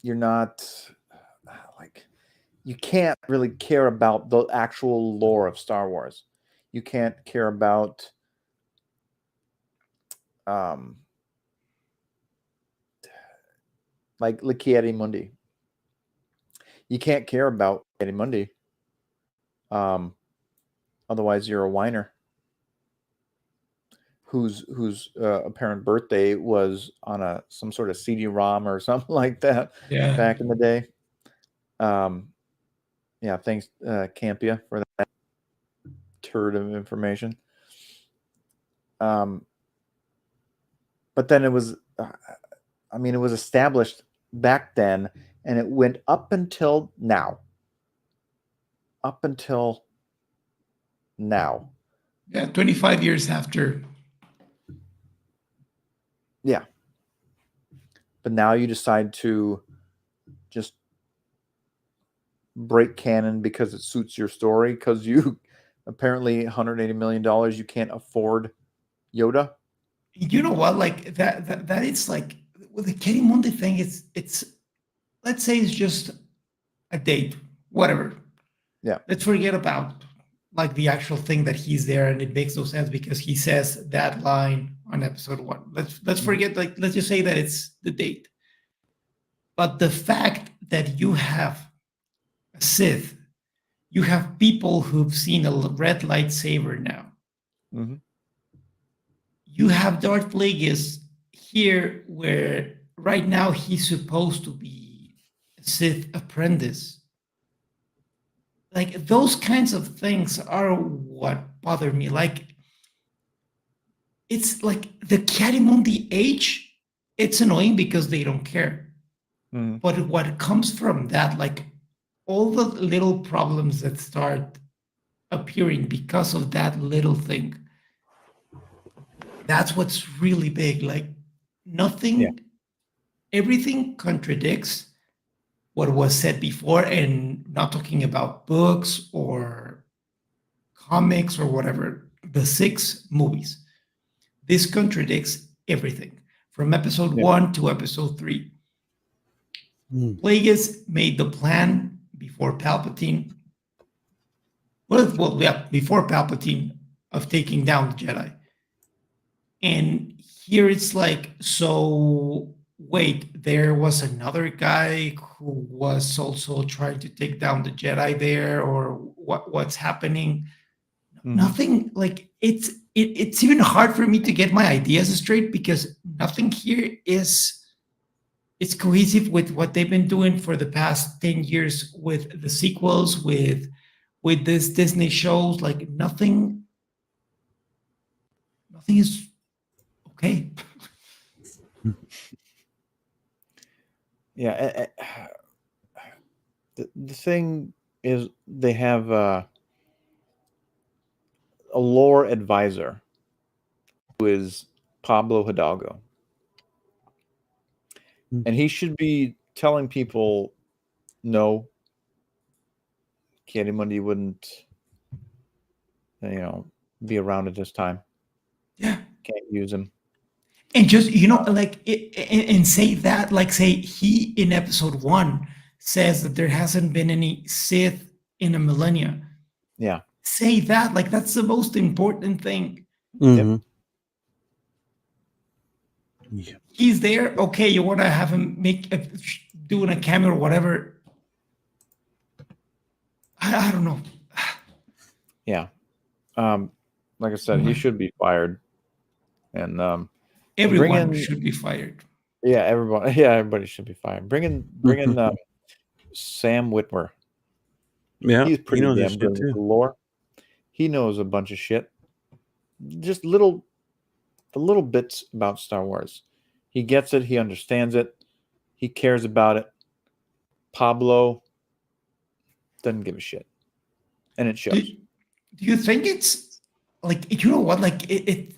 you're not like, you can't really care about the actual lore of Star Wars. You can't care about um like Liquieri Mundi. You can't care about Liquieri Mundi. Um Otherwise you're a whiner whose apparent birthday was on a some sort of CD-ROM or something like that Yeah, back in the day. Um yeah, thanks, Campia, for that turd of information. Um but then it was I mean, it was established back then, and it went up until now. Up until now. yeah, 25 years after. Yeah. But now you decide to just break canon because it suits your story, because you apparently $180 million, you can't afford Yoda. You know what? Like that it's like with the Kenny Monday thing. It's let's say it's just a date, whatever. Yeah. Let's forget about like the actual thing that he's there, and it makes no sense because he says that line on episode 1. Let's forget, like, let's just say that it's the date. But the fact that you have a Sith, you have people who've seen a red lightsaber now. Mm-hmm. You have Darth Plagueis here, where right now he's supposed to be a Sith apprentice. Like those kinds of things are what bother me. Like it's like the Kiarimundi age, it's annoying because they don't care. Mm-hmm. But what comes from that, like all the little problems that start appearing because of that little thing, that's what's really big. Like Yeah. nothing, everything contradicts what was said before, and not talking about books or comics or whatever, the 6 movies. This contradicts everything from episode Yeah. 1 to episode 3. Plagueis made the plan before Palpatine. Well, yeah, before Palpatine, of taking down the Jedi. And here it's like, so wait, there was another guy who was also trying to take down the Jedi there, or what's happening? Mm-hmm. Nothing. Like it's even hard for me to get my ideas straight because nothing here is it's cohesive with what they've been doing for the past 10 years with the sequels, with this Disney shows. Like nothing is okay. Yeah. The thing is, they have a lore advisor who is Pablo Hidalgo. And he should be telling people, no, Kiadimundi wouldn't, be around at this time. Yeah. Can't use him. And just, like, and say that, like, say he in episode 1 says that there hasn't been any Sith in a millennia. Yeah. Say that, like, that's the most important thing. Mm-hmm. Yep. He's there. Okay, you want to have him doing a cameo or whatever. I don't know. Yeah. Like I said, he should be fired. And everyone should be fired. Yeah, everybody should be fired. Bring in Sam Witwer. Yeah, he's pretty knows his damn shit good with too. the lore. He knows a bunch of shit. Just the little bits about Star Wars. He gets it. He understands it. He cares about it. Pablo doesn't give a shit, and it shows. Do you think it's like, you know what? Like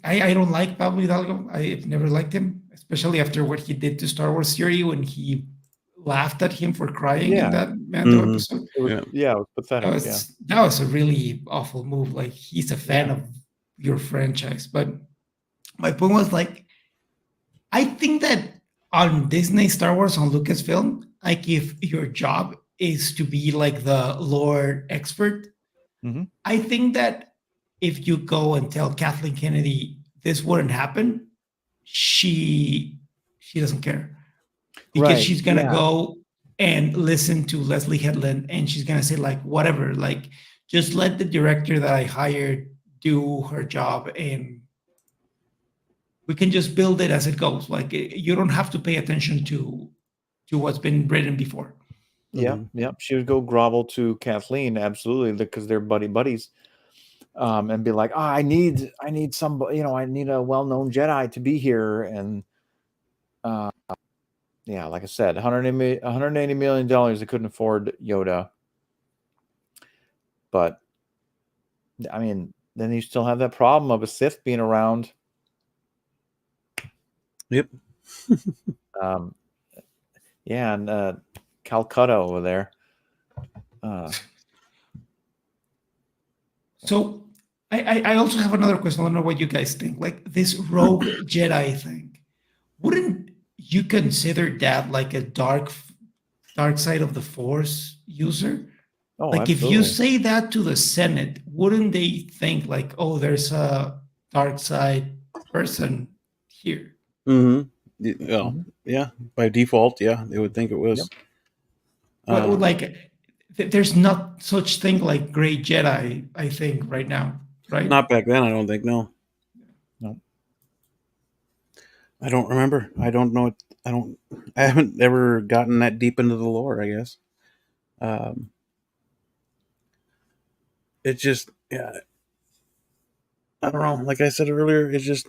I don't like Pablo Hidalgo. I've never liked him, especially after what he did to Star Wars theory when he laughed at him for crying in that Mando episode. It was, it was pathetic. That was a really awful move. Like he's a fan of your franchise, but my point was, like, I think that on Disney, Star Wars, on Lucasfilm, like if your job is to be like the lore expert, I think that if you go and tell Kathleen Kennedy this wouldn't happen, she doesn't care, because she's gonna go and listen to Leslie Headland, and she's gonna say, like, whatever, like, just let the director that I hired do her job, and we can just build it as it goes. Like, you don't have to pay attention to what's been written before. Yeah. She would go grovel to Kathleen, absolutely, because they're buddies, and be like, I need somebody, I need a well-known Jedi to be here, and like I said, $180 million. They couldn't afford Yoda, but I mean, then you still have that problem of a Sith being around. Yep. And Calcutta over there. So I also have another question. I don't know what you guys think. Like this rogue Jedi thing, wouldn't you consider that like a dark side of the Force user? Oh, Like if you absolutely. say that to the Senate, wouldn't they think like, oh, there's a dark side person here? Mm-hmm. Well, Mhm. yeah. By default, yeah, they would think it Yep. was. Well, Um, like there's not such thing like gray Jedi, I think, right now, right? Not back then. I don't think. No, No. I don't remember. I don't know. I don't. I haven't ever gotten that deep into the lore. I guess. Um, it just. Yeah. I don't know. Like I said earlier, it's just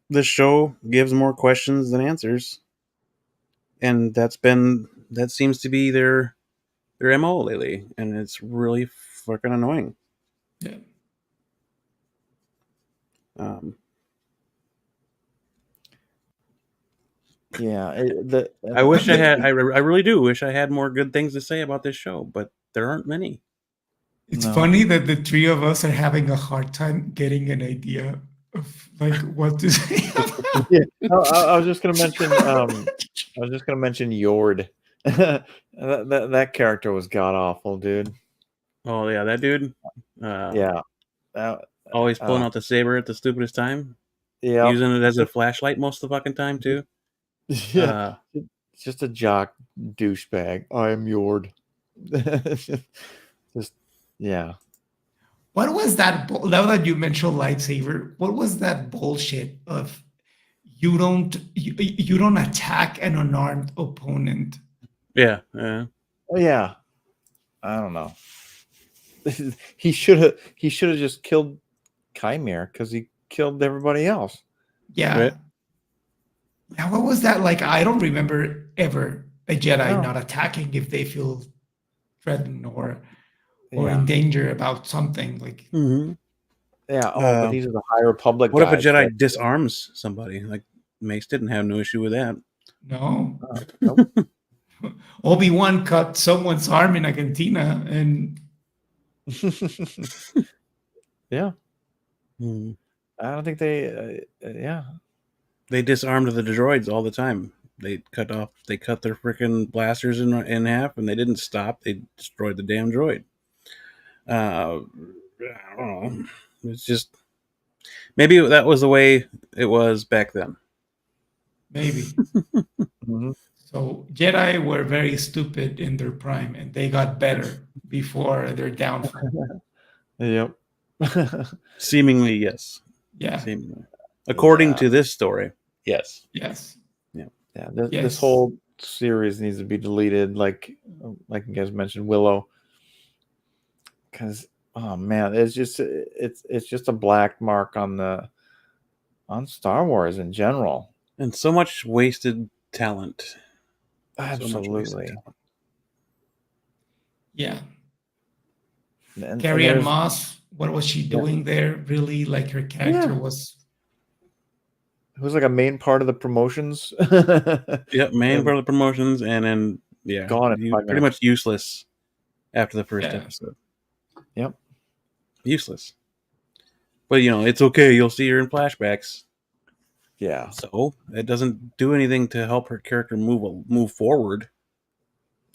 this show gives more questions than answers, and that seems to be their mo lately, and it's really fucking annoying. Yeah. Um, Yeah. I wish I But had. I really do wish I had more good things to say about this show, but there aren't many. it's No. funny that the three of us are having a hard time getting an idea of like what to say about. Yeah. I was just gonna mention. I was just gonna mention Yord. That character was god awful, dude. Oh yeah, that dude. Uh, Yeah. Uh, Always pulling uh, out the saber at the stupidest time, yep. using it as a flashlight most of the fucking time too. Yeah. Uh, Just a jock douchebag. I am Yord. just yeah. What was that? Now that you mentioned lightsaber, what was that bullshit of you don't attack an unarmed opponent? yeah, Oh yeah. I don't know. He should have just killed Chimera because he killed everybody else. Yeah. right. Yeah, what was that like? I don't remember ever a Jedi No. not attacking if they feel threatened or in Yeah. danger about something. Like, Mm-hmm. Yeah. Oh, but these are the High Republic What if a guys that Jedi disarms somebody? Like Mace didn't have no issue with that. no. nope. Obi-Wan cut someone's arm in a cantina and Yeah. Hmm. I don't think they yeah. They disarmed the droids all the time. They cut their freaking blasters in half, and they didn't stop. They destroyed the damn droid. I don't know. It's just maybe that was the way it was back then. maybe. Mhm. So Jedi were very stupid in their prime and they got better before their downfall. Yep. Seemingly, yes. Yeah. Seemingly, according Yeah. to this story, yes. Yes. Yeah. Yeah. This Yes. whole series needs to be deleted, like you guys mentioned, Willow. Because oh man, it's just a black mark on Star Wars in general. And so much wasted talent. So much wasted Absolutely. talent. Yeah. And Carrie Ann there's Moss, what was she yeah, doing there? Really, like her character yeah. was. It was like a main part of the promotions. Yep, main And part of the promotions, and then yeah, gone in you 5 minutes. pretty much useless after the first Yeah. episode. Yep. Useless. But it's okay. You'll see her in flashbacks. Yeah. So it doesn't do anything to help her character move forward.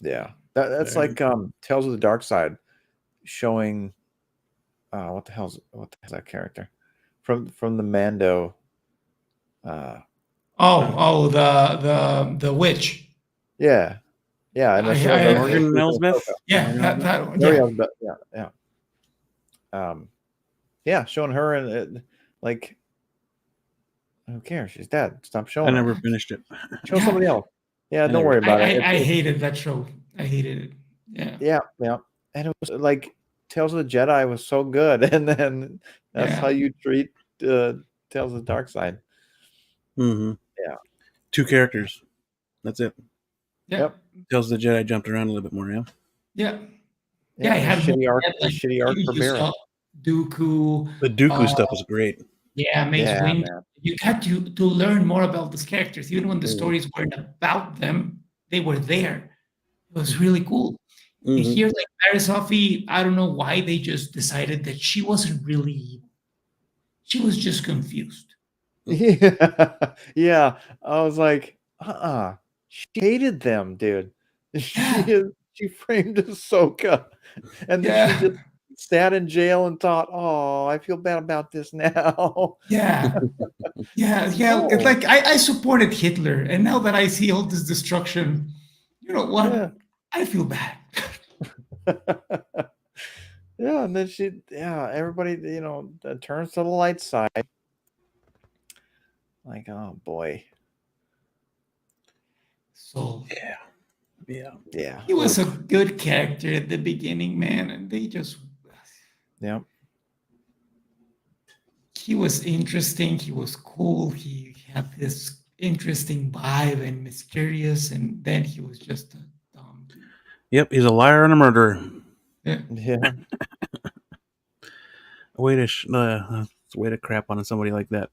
Yeah. That's like Tales of the Dark Side showing what the hell's that character? From the Mando The witch. yeah. Yeah, and I, the show does I Morgan Elsbeth. yeah, Morgan Elsbeth? that one, Very yeah. yeah. Yeah, showing her and like who cares? She's dead. Stop I showing her. never finished it. Show Yeah. somebody else. Yeah, I don't never worry about it. I hated that show. I hated it. Yeah. Yeah, yeah. And it was like Tales of the Jedi was so good, and then that's Yeah. how you treat Tales of the Dark Side. Mm-hmm. Yeah. 2 characters. That's it. Yeah. Yep. Tells the Jedi jumped around a little bit more. Yeah. Yeah. Yeah, I and had more a shitty arc for you Barrett. saw Dooku. The Dooku stuff was great. Yeah, Mace Yeah, Windu. man. You had to learn more about these characters, even when the Mm. stories weren't about them. They were there. It was really cool. And Mm-hmm. here, like Mary Sophie, I don't know why they just decided that she wasn't really evil. She was just confused. Yeah. I was like, she hated them, dude. Yeah, She framed Ahsoka, and then she yeah, just sat in jail and thought, "Oh, I feel bad about this now." yeah, yeah, yeah. It's No. like I supported Hitler, and now that I see all this destruction, you know what? Yeah. I feel bad. Yeah, and then everybody, turns to the light side. Like, oh boy. So Yeah. Yeah. Yeah. he was a Oof. good character at the beginning, man, and they just Yep. he was interesting, he was cool, he had this interesting vibe and mysterious, and then he was just a dumb dude. Yep. He's a liar and a murderer. Yeah. Yeah. Way to crap on somebody like that.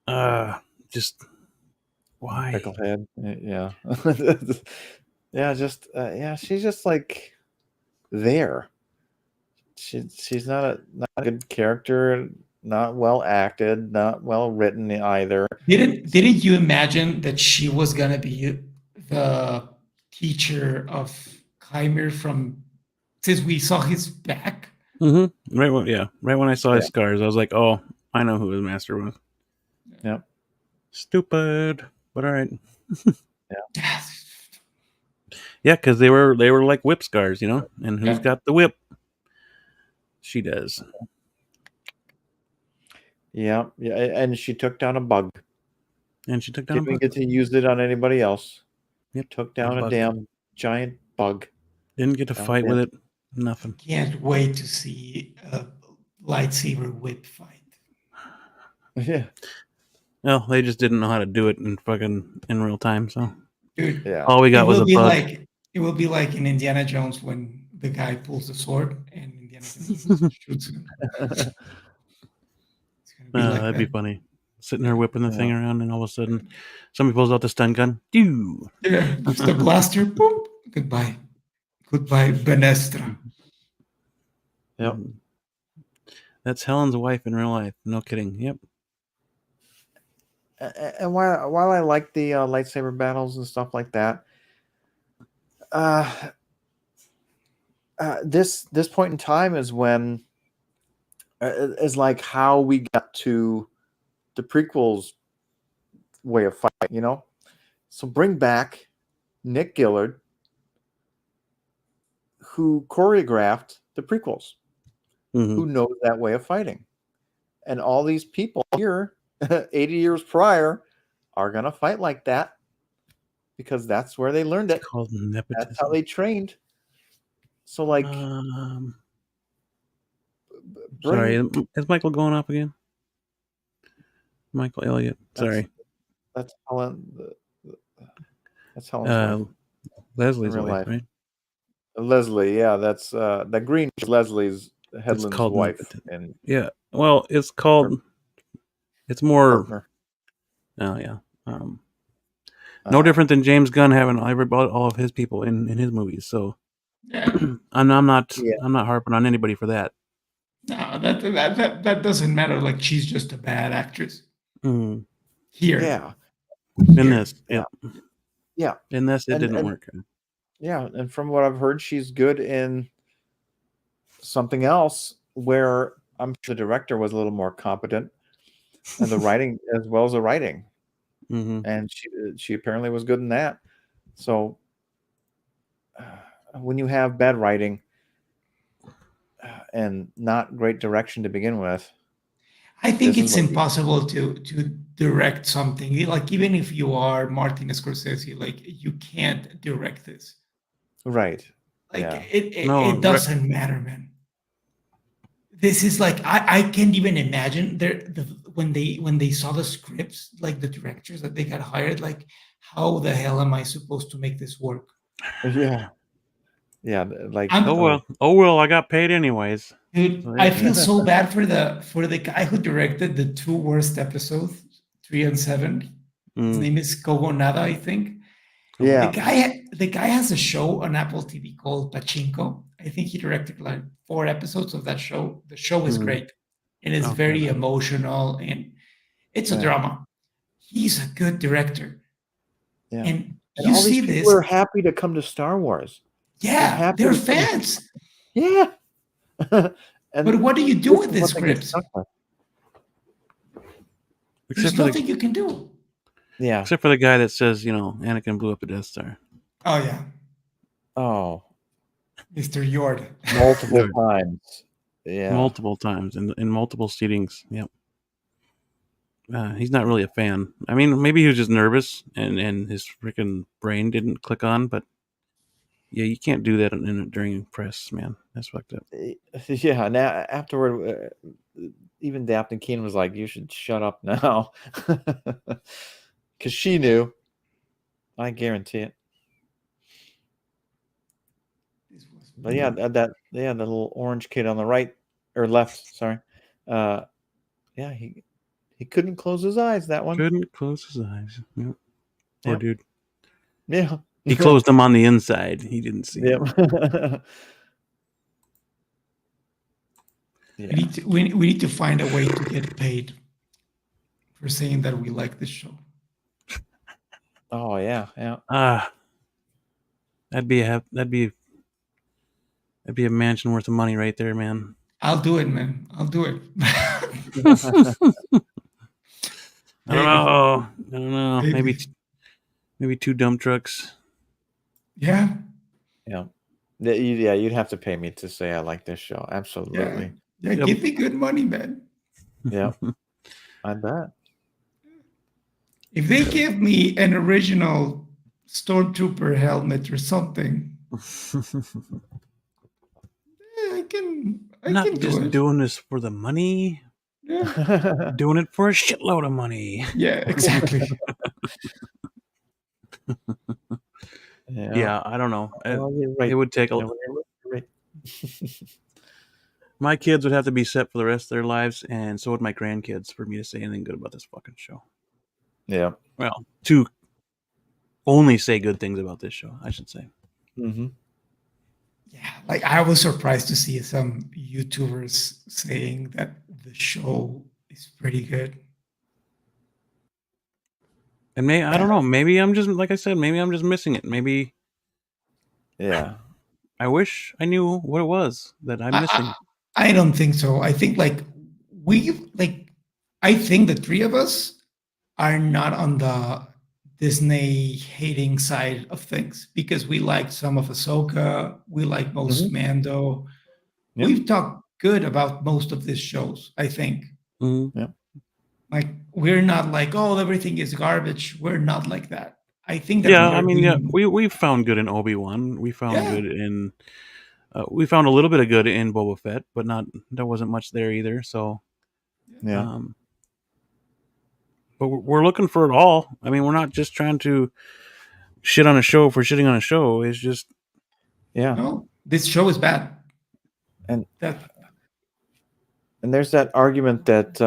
Uh, just why? Picklehead. Yeah. Yeah, she's just like there. She's not a good character, not well acted, not well written either. Didn't you imagine that she was gonna be the teacher of Khmer from since we saw his back? Mm-hmm. Right when I saw his Yeah. scars, I was like, oh, I know who his master was. Yep. Stupid, but all right. Yeah. Yeah, because they were like whip scars, And who's Yeah. got the whip? She does. Yeah. Yeah. And she took down a bug. And she took down a Didn't even bug. get to use it on anybody else. Yep, Took a down a bug. damn giant bug. Didn't get to That was fight with it. it. Nothing. Can't wait to see a lightsaber whip fight. Yeah. Well, they just didn't know how to do it in real time. So Dude, Yeah. all we got was a bug. it will be like in Indiana Jones when the guy pulls the sword and Indiana Jones just shoots him. It's gonna be like That'd be that. funny. Sitting there whipping the Yeah. thing around, and all of a sudden, somebody pulls out the stun gun. Doo! Yeah, just the blaster. Boom. Goodbye. Goodbye, Benestra. Yep. That's Helen's wife in real life. No kidding. Yep. And while I like the lightsaber battles and stuff like that, this point in time is when is like how we got to the prequels way of fighting, So bring back Nick Gillard, who choreographed the prequels, who knows that way of fighting, and all these people here, 80 years prior, are gonna fight like that because that's where they learned it. It's called nepotism. That's how they trained. So, like, sorry, is Michael going off again? Michael Elliott. Sorry. That's Helen. That's Helen's wife. Leslie's real wife, life. right? Leslie, yeah, that's the green is Leslie's Headland's called wife. nepotism. And Yeah. Well, it's called. It's more. partner. Oh yeah. No different than James Gunn having all of his people in his movies. So Yeah. I'm not Yeah. I'm not harping on anybody for that. No, that doesn't matter. Like she's just a bad actress. Mm. Here. Yeah. In this, Yeah. Yeah. In this, it didn't work. Yeah, and from what I've heard, she's good in something else where I'm sure the director was a little more competent, and the writing as well as the writing. Mm-hmm. And she apparently was good in that. So when you have bad writing and not great direction to begin with, I think it's impossible to direct something. Like even if you are Martin Scorsese, like you can't direct this. Right. Like yeah. it doesn't matter, man. This is like I can't even imagine when they saw the scripts, like the directors that they got hired, like how the hell am I supposed to make this work? Yeah. Yeah, like oh well, I got paid anyways. Dude, I feel so bad for the guy who directed the two worst episodes, 3 and 7. His name is Kogo Nada, I think. Yeah. The guy has a show on Apple TV called Pachinko. I think he directed like 4 episodes of that show. The show is great. and it's very emotional, and it's a drama. He's a good director. Yeah. And And you all these see people this. are happy to come to Star Wars. Yeah, they're to come to- fans. Yeah. And But what do you do this with is these what they get scripts? stuck with. There's nothing you can do. Yeah. Except for the guy that says, Anakin blew up the Death Star. Oh, yeah. Oh. Mr. Yord. Multiple times. Yeah. Multiple times in multiple seatings. Yep. He's not really a fan. I mean, maybe he was just nervous and his freaking brain didn't click on, but yeah, you can't do that during press, man. That's fucked up. Yeah. Now, afterward, even Daphne Keane was like, you should shut up now. Because she knew. I guarantee it. But yeah, the little orange kid on the right or left, sorry. Yeah, he couldn't close his eyes, that one. Couldn't close his eyes. Yep. Poor dude. Yeah. He closed them on the inside. He didn't see them. Yeah. We need to find a way to get paid for saying that we like this show. Oh yeah. That'd be a mansion worth of money right there, man. I'll do it, man. I'll do it. I don't know. Maybe 2 dump trucks. Yeah. Yeah. Yeah, you'd have to pay me to say I like this show. Absolutely. Yeah, give me good money, man. Yeah. I bet. If they give me an original Stormtrooper helmet or something, I can Not do just it. doing this for the money. Yeah. Doing it for a shitload of money. Yeah, exactly. Yeah. I don't know. Right. It would take a right. My kids would have to be set for the rest of their lives, and so would my grandkids for me to say anything good about this fucking show. Yeah. Well, to only say good things about this show, I should say. Mm-hmm. Yeah, like I was surprised to see some YouTubers saying that the show is pretty good. And I don't know. Maybe I'm just, like I said, maybe I'm just missing it. Maybe. Yeah. I wish I knew what it was that I'm missing. I don't think so. I think I think the three of us are not on the Disney hating side of things because we like some of Ahsoka, we like most Mando. Yep. We've talked good about most of these shows, I think. Mm-hmm. Yeah. Like we're not like, oh, everything is garbage. We're not like that. I think that we found good in Obi-Wan. We found good in we found a little bit of good in Boba Fett, but there wasn't much there either. So yeah. But we're looking for it all. I mean, we're not just trying to shit on a show for shitting on a show. It's just no, this show is bad. And there's that argument that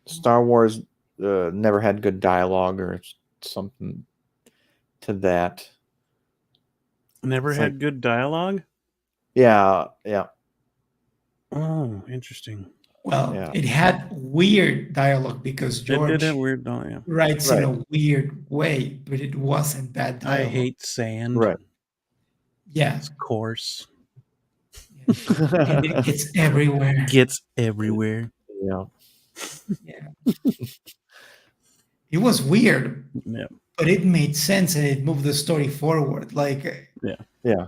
Star Wars never had good dialogue or something to that. Never had good dialogue? Yeah. Oh, interesting. Well, it had weird dialogue because George writes in a weird way, but it wasn't bad dialogue. I hate sand. Right. Yeah. It's coarse. And it gets everywhere. Yeah. It was weird. Yeah. But it made sense and it moved the story forward. Like Yeah.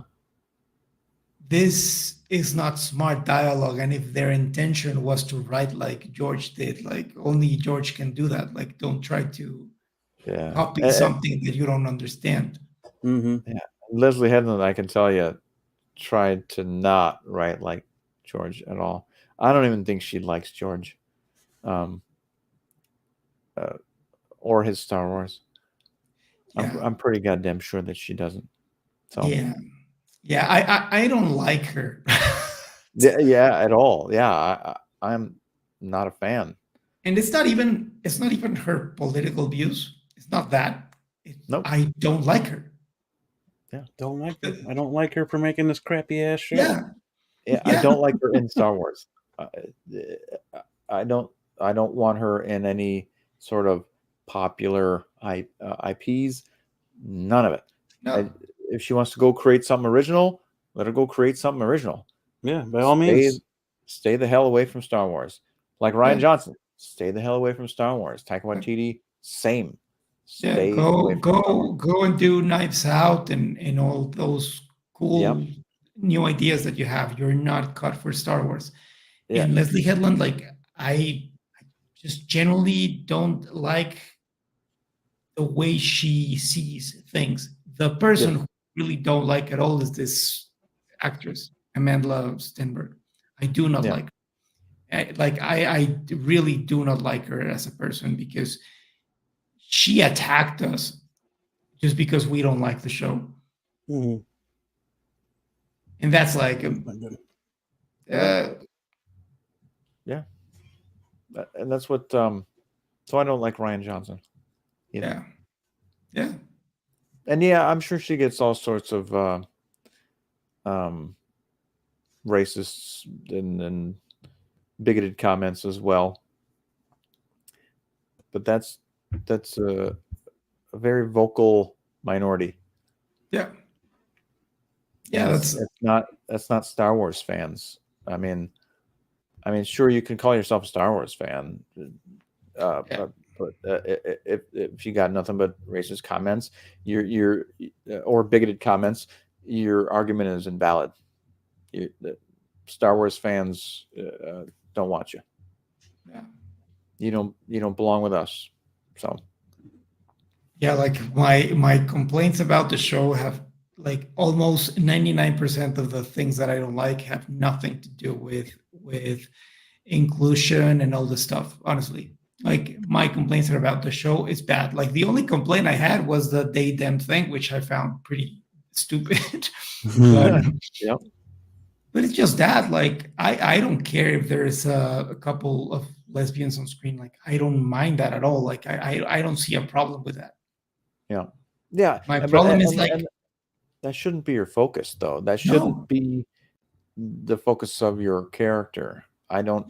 This is not smart dialogue, and if their intention was to write like George did, like only George can do that. Like don't try to copy something that you don't understand. Mm-hmm. Yeah. Leslie Headland, I can tell you, tried to not write like George at all. I don't even think she likes George or his Star Wars. Yeah. I'm pretty goddamn sure that she doesn't. So yeah, I don't like her. yeah, at all. Yeah, I'm not a fan. And it's not even her political views. It's not that. Nope. I don't like her. Yeah, don't like her. I don't like her for making this crappy ass show. Yeah. I don't like her in Star Wars. I don't want her in any sort of popular IPs. None of it. No. If she wants to go create something original, let her go create something original. Yeah, by all means. Stay the hell away from Star Wars. Like Ryan Yeah. Johnson, stay the hell away from Star Wars. Taika Waititi, same. Yeah, Stay away from Star Wars. go and do Knives Out and all those cool Yep. new ideas that you have. You're not cut for Star Wars. Yeah. And Leslie Headland, like I just generally don't like the way she sees things. The person who really don't like at all is this actress, Amanda Stenberg. I do not like her. I really do not like her as a person because she attacked us just because we don't like the show. Mhm. And that's like yeah. And that's what so I don't like Ryan Johnson either. Yeah. And yeah, I'm sure she gets all sorts of racists and bigoted comments as well. But that's a very vocal minority. Yeah. Yeah, that's not Star Wars fans. I mean, sure, you can call yourself a Star Wars fan, but if you got nothing but racist comments, you're or bigoted comments, your argument is invalid. Star Wars fans don't want you. Yeah. You don't belong with us. So yeah, like my complaints about the show have like almost 99% of the things that I don't like have nothing to do with inclusion and all this stuff, honestly. Like my complaints are about the show is bad. Like the only complaint I had was the they them thing, which I found pretty stupid. but yep. But it's just that, like, I don't care if there's a couple of lesbians on screen. Like, I don't mind that at all. Like, I don't see a problem with that. Yeah. Yeah. My problem is like, and that shouldn't be your focus, though. That shouldn't be the focus of your character. I don't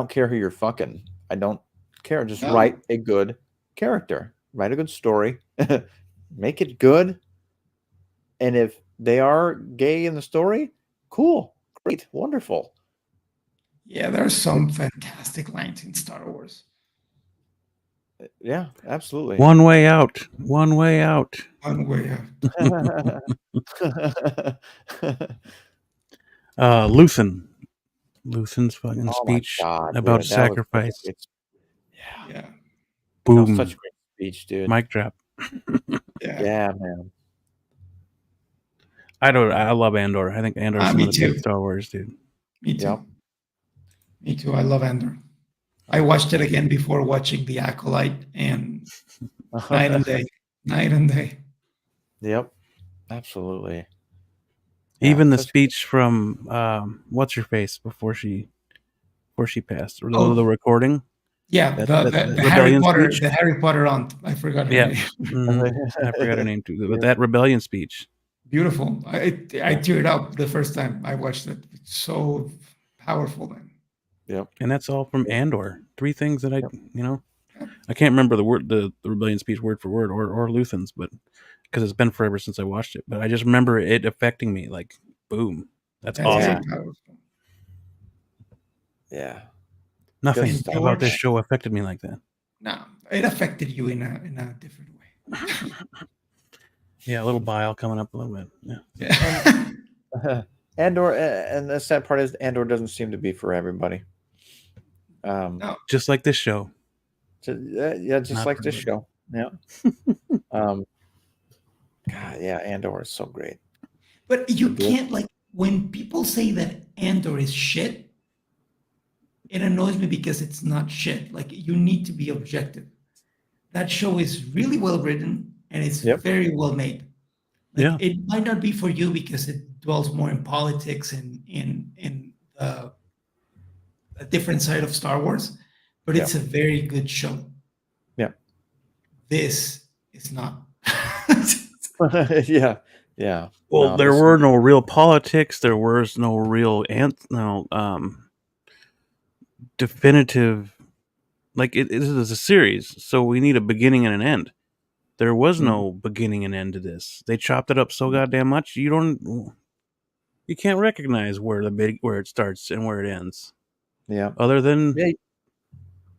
care who you're fucking. I don't care. Just write a good character. Write a good story. Make it good. And if they are gay in the story, cool, great, wonderful. Yeah, there are some fantastic lines in Star Wars. Yeah, absolutely. One way out. One way out. One way out. Luthen's fucking speech about sacrifice. Yeah. Boom. That was such a great speech, dude. Mic drop. Yeah, man. I love Andor. I think Andor is one of the best Star Wars, dude. Me too. Yep. Me too. I love Andor. I watched it again before watching The Acolyte, and night and day. Yep, absolutely. Even the speech from what's her face before she passed, or the recording. Yeah, the Harry Potter speech. The Harry Potter aunt. I forgot her name. I forgot her name too. But that rebellion speech. Beautiful. I teared up the first time I watched it. It's so powerful, man. Yep. And that's all from Andor. 3 things that I can't remember the rebellion speech word for word or Luthen's, but because it's been forever since I watched it. But I just remember it affecting me. Like, boom, that's awesome. Yeah. Nothing about this show affected me like that. No, it affected you in a different way. Yeah, a little bile coming up a little bit. Yeah. Andor, and the sad part is Andor doesn't seem to be for everybody. No. Just like this show. Just like this show. Yeah. God, yeah, Andor is so great. But you can't, like, when people say that Andor is shit, it annoys me because it's not shit. Like, you need to be objective. That show is really well written and it's very well made. Like, it might not be for you because it dwells more in politics and in a different side of Star Wars, but it's a very good show. Yeah. This is not. Yeah. Well, there were no real politics. There was no real definitive. Like it is a series, so we need a beginning and an end. There was no beginning and end to this. They chopped it up so goddamn much you can't recognize where it starts and where it ends. Yeah. Other than Yeah.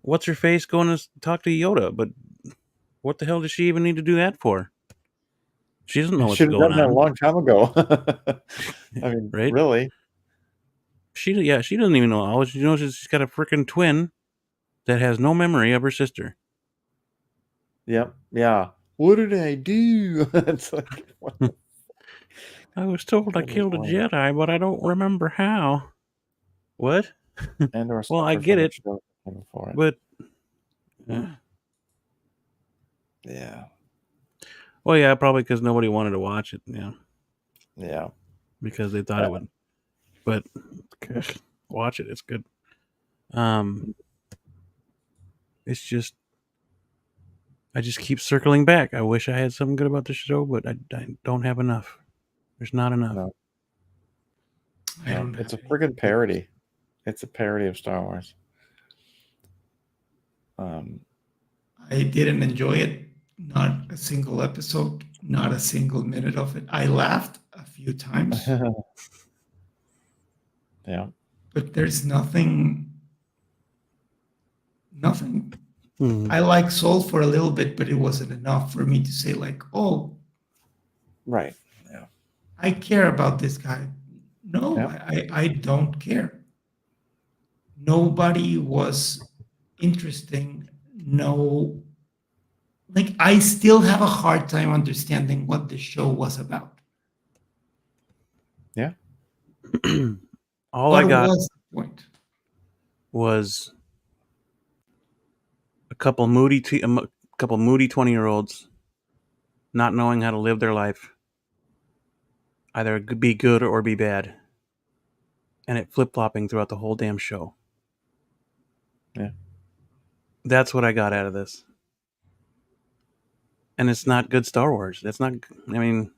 what's her face going to talk to Yoda, but what the hell does she even need to do that for? She doesn't know I what's should have going done that a on, long time ago. I mean, right? really. She doesn't even know. All she knows is she's got a freaking twin that has no memory of her sister. Yep. Yeah. What did I do? It's like, what the I was told I what is killed a wrong with Jedi, but I don't remember how. What? and or Well, I suffer get from a it, stroke for it. but Yeah. well, yeah, probably because nobody wanted to watch it. Yeah, Yeah. because they thought it would. But watch it; it's good. It's just I just keep circling back. I wish I had something good about the show, but I don't have enough. There's not enough. No. I No. don't It's have a any. friggin' parody. It's a parody of Star Wars. I didn't enjoy it. Not a single episode, not a single minute of it. I laughed a few times, Yeah. but there's nothing. Hmm. I like Soul for a little bit, but it wasn't enough for me to say like, oh, Right. Yeah. I care about this guy. No, Yeah. I don't care. Nobody was interesting. No, like I still have a hard time understanding what the show was about. Yeah. All I What got was the point? was a couple moody 20-year-olds not knowing how to live their life, either be good or be bad, and it flip-flopping throughout the whole damn show. Yeah. That's what I got out of this. And it's not good Star Wars. That's not. I mean,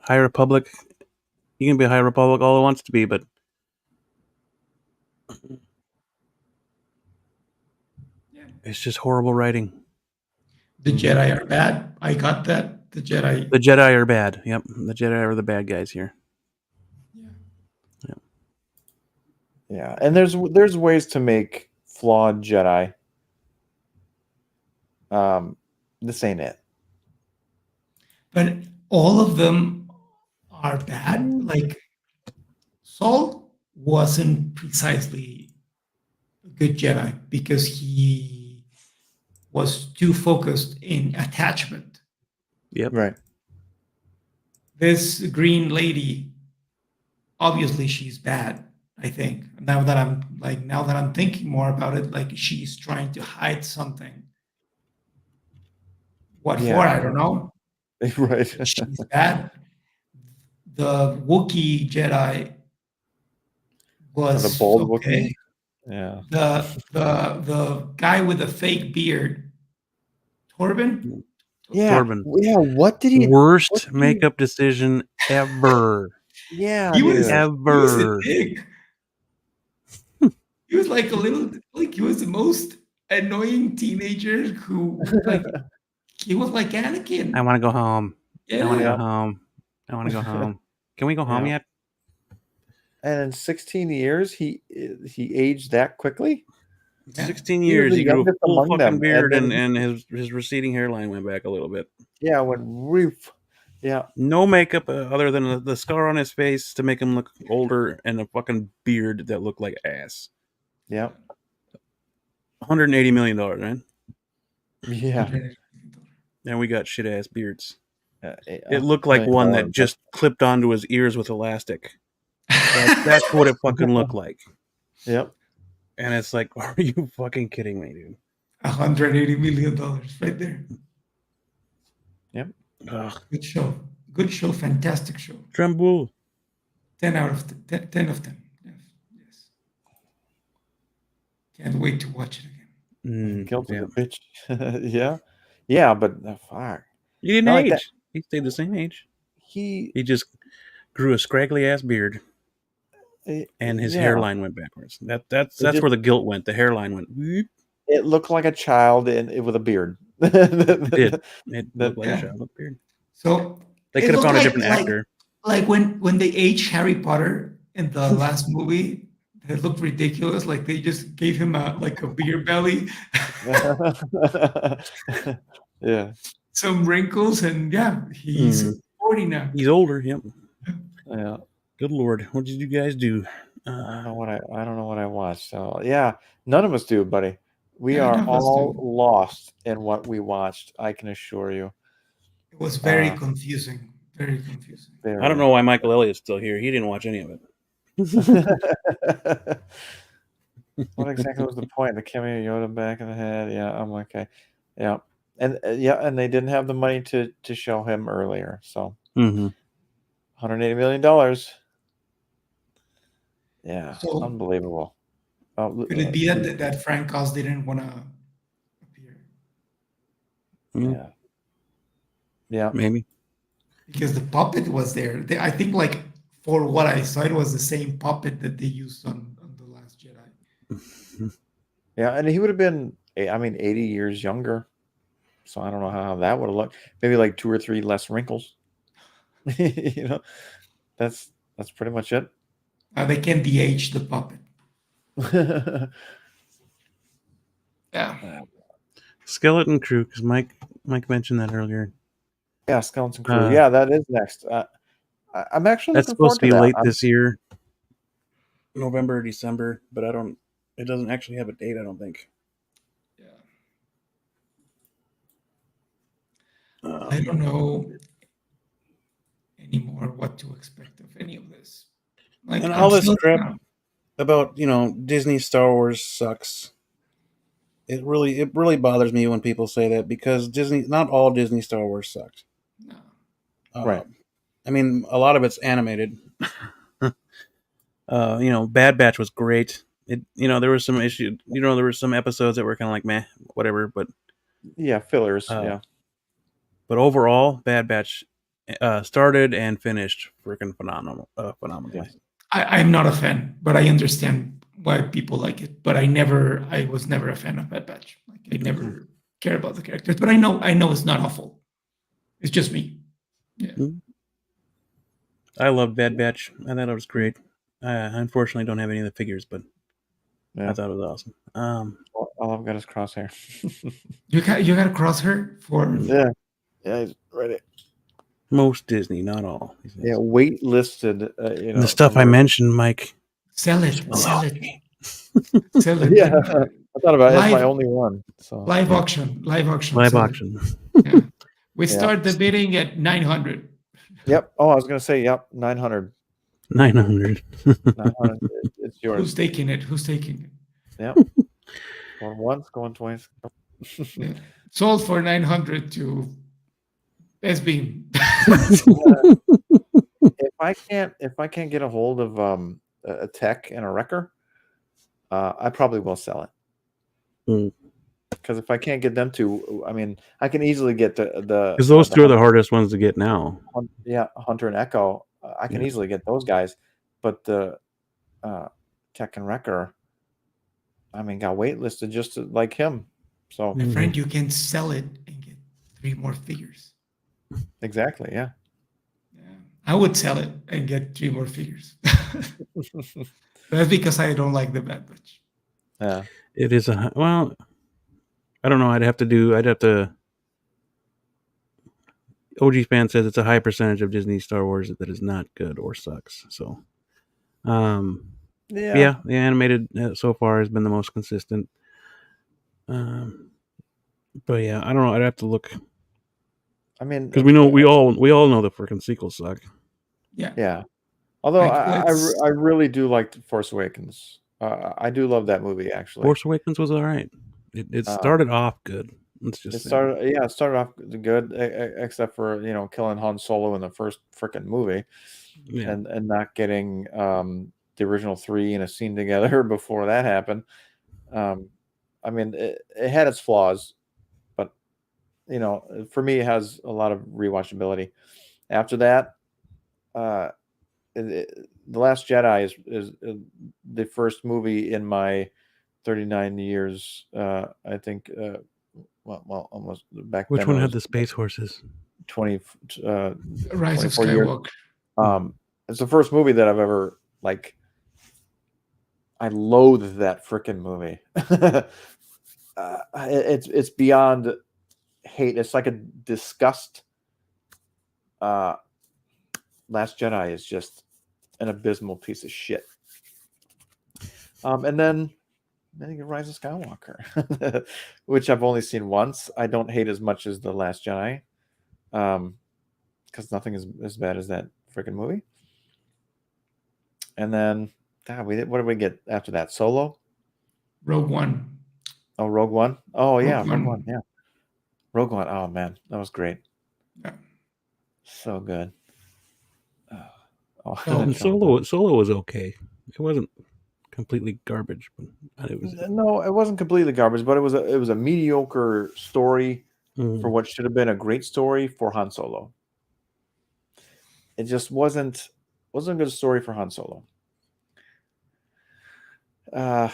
High Republic. You can be High Republic all it wants to be, but Yeah. it's just horrible writing. The Jedi are bad. I got that. The Jedi. The Jedi are bad. Yep, the Jedi are the bad guys here. Yeah. Yep. Yeah. And there's ways to make flawed Jedi. This ain't it. But all of them are bad. Like Saul wasn't precisely a good Jedi because he was too focused in attachment. Yep. Right. This green lady, obviously she's bad, I think. Now that I'm thinking more about it, like she's trying to hide something. What for? Yeah. I don't know. Right. She's bad. The Wookiee Jedi Or the was bold okay. Wookiee. Yeah. The guy with the fake beard, Torben. Yeah. Torben. Yeah. What did he? Worst makeup decision ever. Yeah, He was dude. he was a Ever. dick. He was like a little like he was the most annoying teenager who like he was like Anakin. I want to go home. I want to Yeah. go home. I want to go home. Can we go home Yeah. yet? And in 16 years, he aged that quickly. 16 He was years, the he grew a youngest full among fucking them, beard, and and then his receding hairline went back a little bit. yeah, went roof. Yeah, No makeup other than the scar on his face to make him look older, and a fucking beard that looked like ass. yeah, $180 million, right? yeah. And we got shit ass beards. It $1 looked like million one that just clipped onto his ears with elastic. That's what it fucking looked like. Yep. And it's like, are you fucking kidding me, dude? $180 million right there. Yep. Ugh. Good show. Good show. Fantastic show. Tremble. 10 out of 10. 10 of 10. Yes. Can't wait to watch it again. Guilty Yeah. of the bitch. Yeah, yeah, but fuck. He didn't Not age. like that. He stayed the same age. He He just grew a scraggly ass beard. and his Yeah, hairline went backwards. That's it just where the guilt went. The hairline went. Whoop. it looked like a child with a beard. It did. It That looked like a Yeah. child with a beard. So They it could have looked found a different like actor. like when they aged Harry Potter in the last movie, it looked ridiculous. Like they just gave him a beer belly, yeah. some wrinkles, and yeah, he's Mhm. 40 now. He's older. Yep. Yeah. Good lord, what did you guys do? I don't know what I don't know what I watched. So yeah, none of us do, buddy. We Yeah, are none of us all do. lost in what we watched. I can assure you. It was very Uh, confusing. Very confusing. I don't very. know why Michael Elliott's still here. He didn't watch any of it. What exactly was the point? The cameo Yoda back in the head. Yeah, I'm okay. Yeah, and yeah, and they didn't have the money to show him earlier. So Mm-hmm. $180 million. Yeah, So unbelievable. Oh, could it be that Frank Oz didn't want to appear yeah, yeah, Maybe. because the puppet was there? I think like for what I saw, it was the same puppet that they used on the Last Jedi. yeah. And he would have been, I mean, 80 years younger. So I don't know how that would have looked. Maybe like 2 or 3 less wrinkles. You know, that's pretty much it. They can de-age the puppet. Yeah. Skeleton Crew, because Mike mentioned that earlier. Yeah, Skeleton Crew. Yeah, that is next. I'm actually That's looking supposed forward to to be that. late this year, November or December, but it doesn't actually have a date, I don't think. Yeah. I don't know anymore what to expect of any of this. Like And I'm all this still crap about, Disney Star Wars sucks. It really bothers me when people say that, because not all Disney Star Wars sucked. no. Right. I mean, a lot of it's animated. Bad Batch was great. There was some issue. There were some episodes that were kind of like meh, whatever. Yeah, fillers. Uh, Yeah. but overall, Bad Batch started and finished freaking phenomenally. Yes. I'm not a fan, but I understand why people like it. But I was never a fan of Bad Batch. Like I never care about the characters. But I know it's not awful. It's just me. Yeah. Mhm. I loved Bad Batch. I thought it was great. I unfortunately don't have any of the figures, but I Yeah. thought it was awesome. All I've got is crosshair. You got to cross her for. Yeah. Yeah, he's ready. Most Disney, not all. Yeah, waitlisted. And the stuff I mentioned, Mike. Sell it. Sell it. Sell it. Yeah, I thought about it. It's my only one. So Live auction. Live auction. Live sell it. auction. Yeah. We Yeah. start the bidding at 900. Yep. Oh, I was gonna say, yep, 900. 900. 900. It's Who's yours. taking it? Who's taking it? Yep. Going once, going twice. Yeah. Sold for 900 to S-Beam. If I can't get a hold of a tech and a wrecker, I probably will sell it. Mm. Because if I can't get them to, I mean, I can easily get the Because those two are the hardest ones to get now. Yeah, Hunter and Echo. I can easily get those guys, but the Tech and Wrecker, I mean, got waitlisted just like him. So My friend, you can sell it and get 3 more figures. exactly, yeah. I would sell it and get 3 more figures. That's because I don't like the Bad Batch. Yeah. It is well, I don't know. I'd have to. OG fan says it's a high percentage of Disney Star Wars that is not good or sucks. So, yeah, the animated so far has been the most consistent. But yeah, I don't know. I'd have to look. I mean, because we all know the freaking sequels suck. Yeah. Although Like, I really do like Force Awakens. I do love that movie actually. Force Awakens was all right. It started off good. Let's just It say. started off good, except for killing Han Solo in the first freaking movie, Yeah. and not getting the original 3 in a scene together before that happened. I mean, it had its flaws, but for me, it has a lot of rewatchability. After that, The Last Jedi is the first movie in my 39 years. I think. Well, almost back Which then it one had was the space horses? 20, Rise of 24 years. Skywalker. It's the first movie that I've ever like. I loathe that freaking movie. It's beyond hate. It's like a disgust. Uh, Last Jedi is just an abysmal piece of shit. And then you get Rise of Skywalker, which I've only seen once. I don't hate as much as The Last Jedi, because nothing is as bad as that freaking movie. And then, God, what did we get after that? Solo? Rogue One. Oh, Rogue One. Oh yeah, Rogue Rogue One. One. Yeah, Rogue One. Oh man, that was great. Yeah. So good. Oh, So- And Solo was okay. It wasn't completely garbage, but it was. no, it wasn't completely garbage, but it was a mediocre story for Mm. what should have been a great story for Han Solo. It just wasn't a good story for Han Solo. But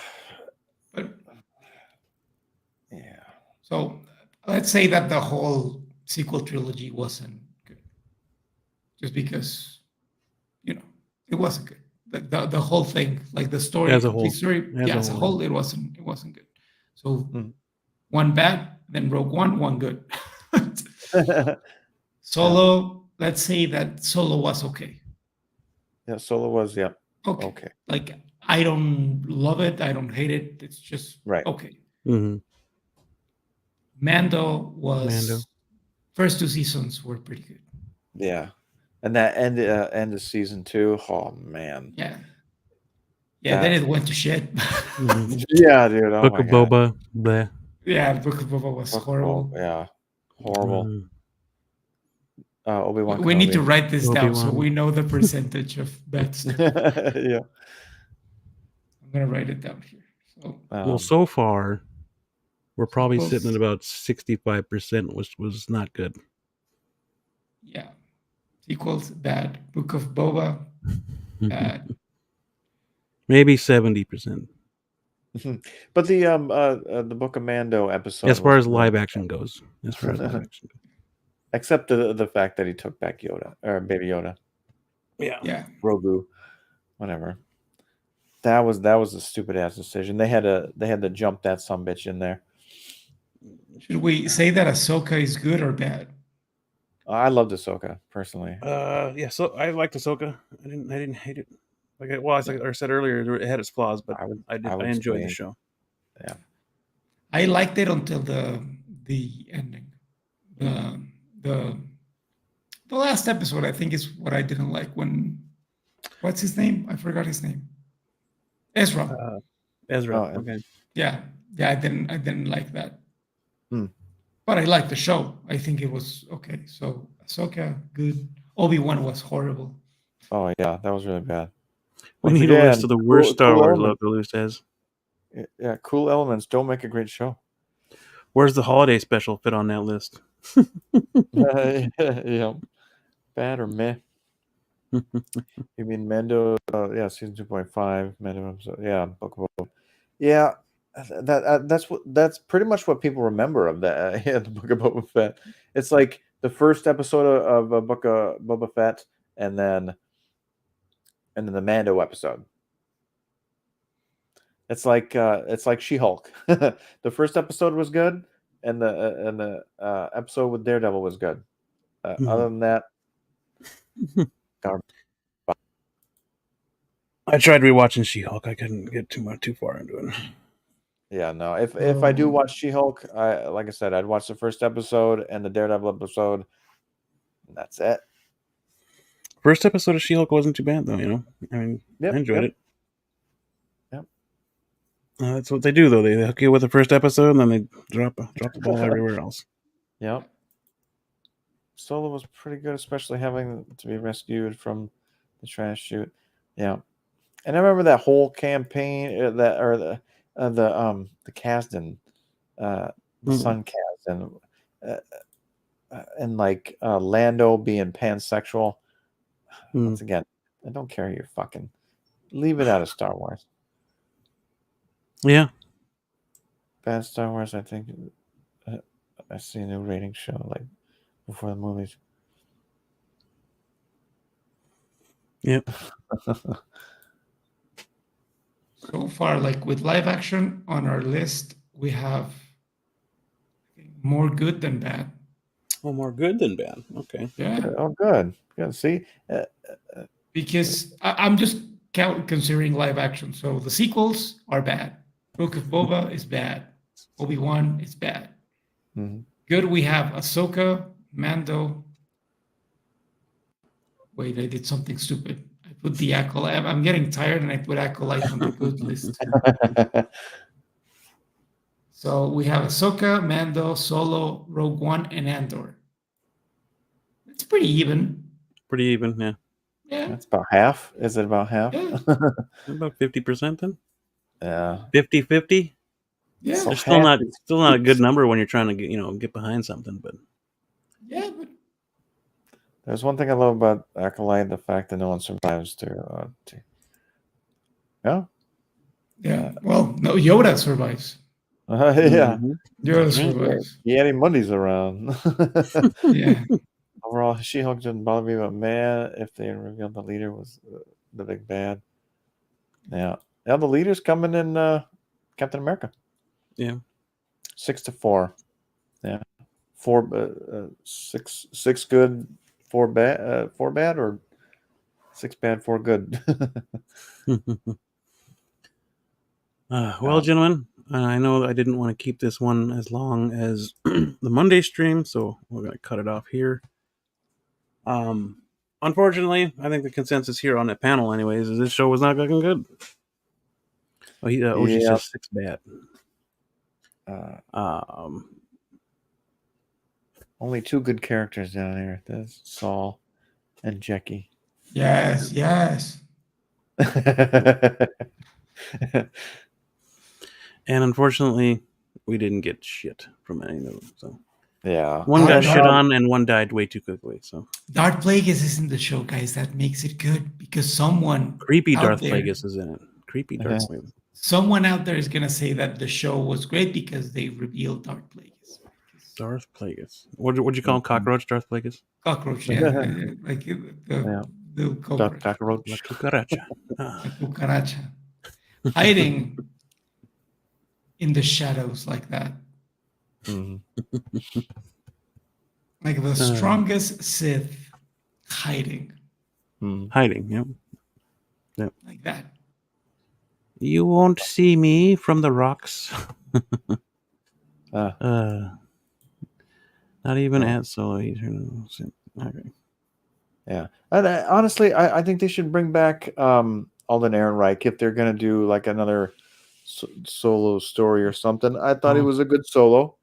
Yeah. so let's say that the whole sequel trilogy wasn't good, just because it wasn't good. The whole thing, like the story, As a complete whole. story, As a as a whole, whole, it wasn't good. So Mm. one bad, then Rogue one good. Yeah. Solo, let's say that Solo was okay. Yeah, Solo was Okay. Like I don't love it, I don't hate it. It's just right. okay. hmm Mando was Mando. first two seasons were pretty good. Yeah, and that end of season 2. Oh man. Yeah. Yeah, then it went to shit. Mhm. Yeah, dude. Oh Book my of god. Boba. Bleh. Yeah, Book of Boba was horrible. Yeah, horrible. Mhm. Obi-Wan We need to Kenobi. write this down so Obi-Wan. we know the percentage of bad stuff. Yeah. I'm gonna write it down here. So Well, so far, we're probably sequels, sitting at about 65%, which was not good. yeah. Sequels, bad. Book of Boba, bad. Maybe 70%. But the Book of Mando episode As far was as live action goes. except the fact that he took back Yoda or Baby Yoda, Yeah. Yeah. Grogu, whatever. That was a stupid ass decision. They had to jump that sumbitch in there. Should we say that Ahsoka is good or bad? I loved Ahsoka personally. Yeah. So I liked Ahsoka. I didn't hate it. Like I said earlier, it had its flaws, but I enjoyed the show. Yeah. I liked it until the ending. The last episode, I think, is what I didn't like. When what's his name? I forgot his name. Ezra. Ezra. Oh, Okay. Yeah, I didn't like that. Hmm. But I liked the show. I think it was okay. So Ahsoka, good. Obi-Wan was horrible. Oh yeah, that was really bad. We Once need a again, list of the worst Star cool Wars elements. logo, Lou says. Yeah, cool elements don't make a great show. Where's the holiday special fit on that list? Yeah, bad or meh. You mean Mando? Yeah, season 2.5. Mando episode. Yeah, Book of Boba. Yeah, that's pretty much what people remember of that. Yeah, the Book of Boba Fett. It's like the first episode of a Book of Boba Fett, and then the Mando episode. It's like She-Hulk. The first episode was good, and the episode with Daredevil was good. Other than that, garbage. I tried rewatching She-Hulk. I couldn't get too far into it. Yeah, no. If I do watch She-Hulk, like I said, I'd watch the first episode and the Daredevil episode. And that's it. First episode of She-Hulk wasn't too bad, though. I mean, I enjoyed it. Yep. That's what they do, though. They hook you with the first episode, and then they drop the ball everywhere else. Yep. Solo was pretty good, especially having to be rescued from the trash chute. Yeah, and I remember that whole campaign the Kasdan, the Sun Kasdan, and like Lando being pansexual. Once again, I don't care. You're fucking. Leave it out of Star Wars. Yeah. Bad Star Wars. I think I see a new rating show like before the movies. Yep. So far, like with live action on our list, we have more good than bad. Oh, more good than bad. Okay. Yeah. Oh, good. Good. See, Because I'm just considering live action. So the sequels are bad. Book of Boba is bad. Obi-Wan is bad. mhm. Good, we have Ahsoka, Mando. Wait, I did something stupid. I put the Acolyte. I'm getting tired and I put Acolyte on the good list. So we have Ahsoka, Mando, Solo, Rogue One, and Andor. It's pretty even. Pretty even, yeah. Yeah. That's about half. Is it about half? Yeah. About 50% then? Yeah. 50-50? Yeah. So It's still half not a is- good number when you're trying to get behind something, but Yeah, but There's one thing I love about Acolyte: the fact that no one survives to yeah. yeah. Well, no, Yoda survives. Yeah. Mhm. Yoda Yeah. survives. Yeti Mundy's around. Yeah. Overall, She-Hulk didn't bother me, but man, if they revealed the leader was the big bad. Yeah. Now the leader's coming in Captain America. Yeah. 6-4. Yeah. Six good, four bad, or 6 bad, 4 good. Well, gentlemen, I know I didn't want to keep this one as long as the Monday stream, so we're going to cut it off here. Unfortunately, I think the consensus here on the panel, anyways, is this show was not looking good. Oh, OG Yeah. says 6 bad. Only 2 good characters down here. That's Saul and Jackie. Yes, yes. And unfortunately, we didn't get shit from any of them. So Yeah. one got Dark- shit on, and one died way too quickly. So Darth Plagueis is in the show, guys. That makes it good because someone creepy out Darth there- Plagueis is in it. Creepy Darth Plagueis. someone out there is gonna say that the show was great because they revealed Darth Plagueis. Darth Plagueis. What'd you call him? Cockroach Darth Plagueis? Cockroach, yeah. Like Yeah. the Darth cockroach. La Cockroach. cucaracha. La cucaracha. Hiding in the shadows like that. Mhm. Like the strongest Sith hiding Mhm. Hiding, yep. like that. You won't see me from the rocks. Ah. Not even Yeah. at Solo. Okay. Yeah. And honestly, I think they should bring back Alden Ehrenreich if they're going to do like another solo story or something. I thought it was a good solo.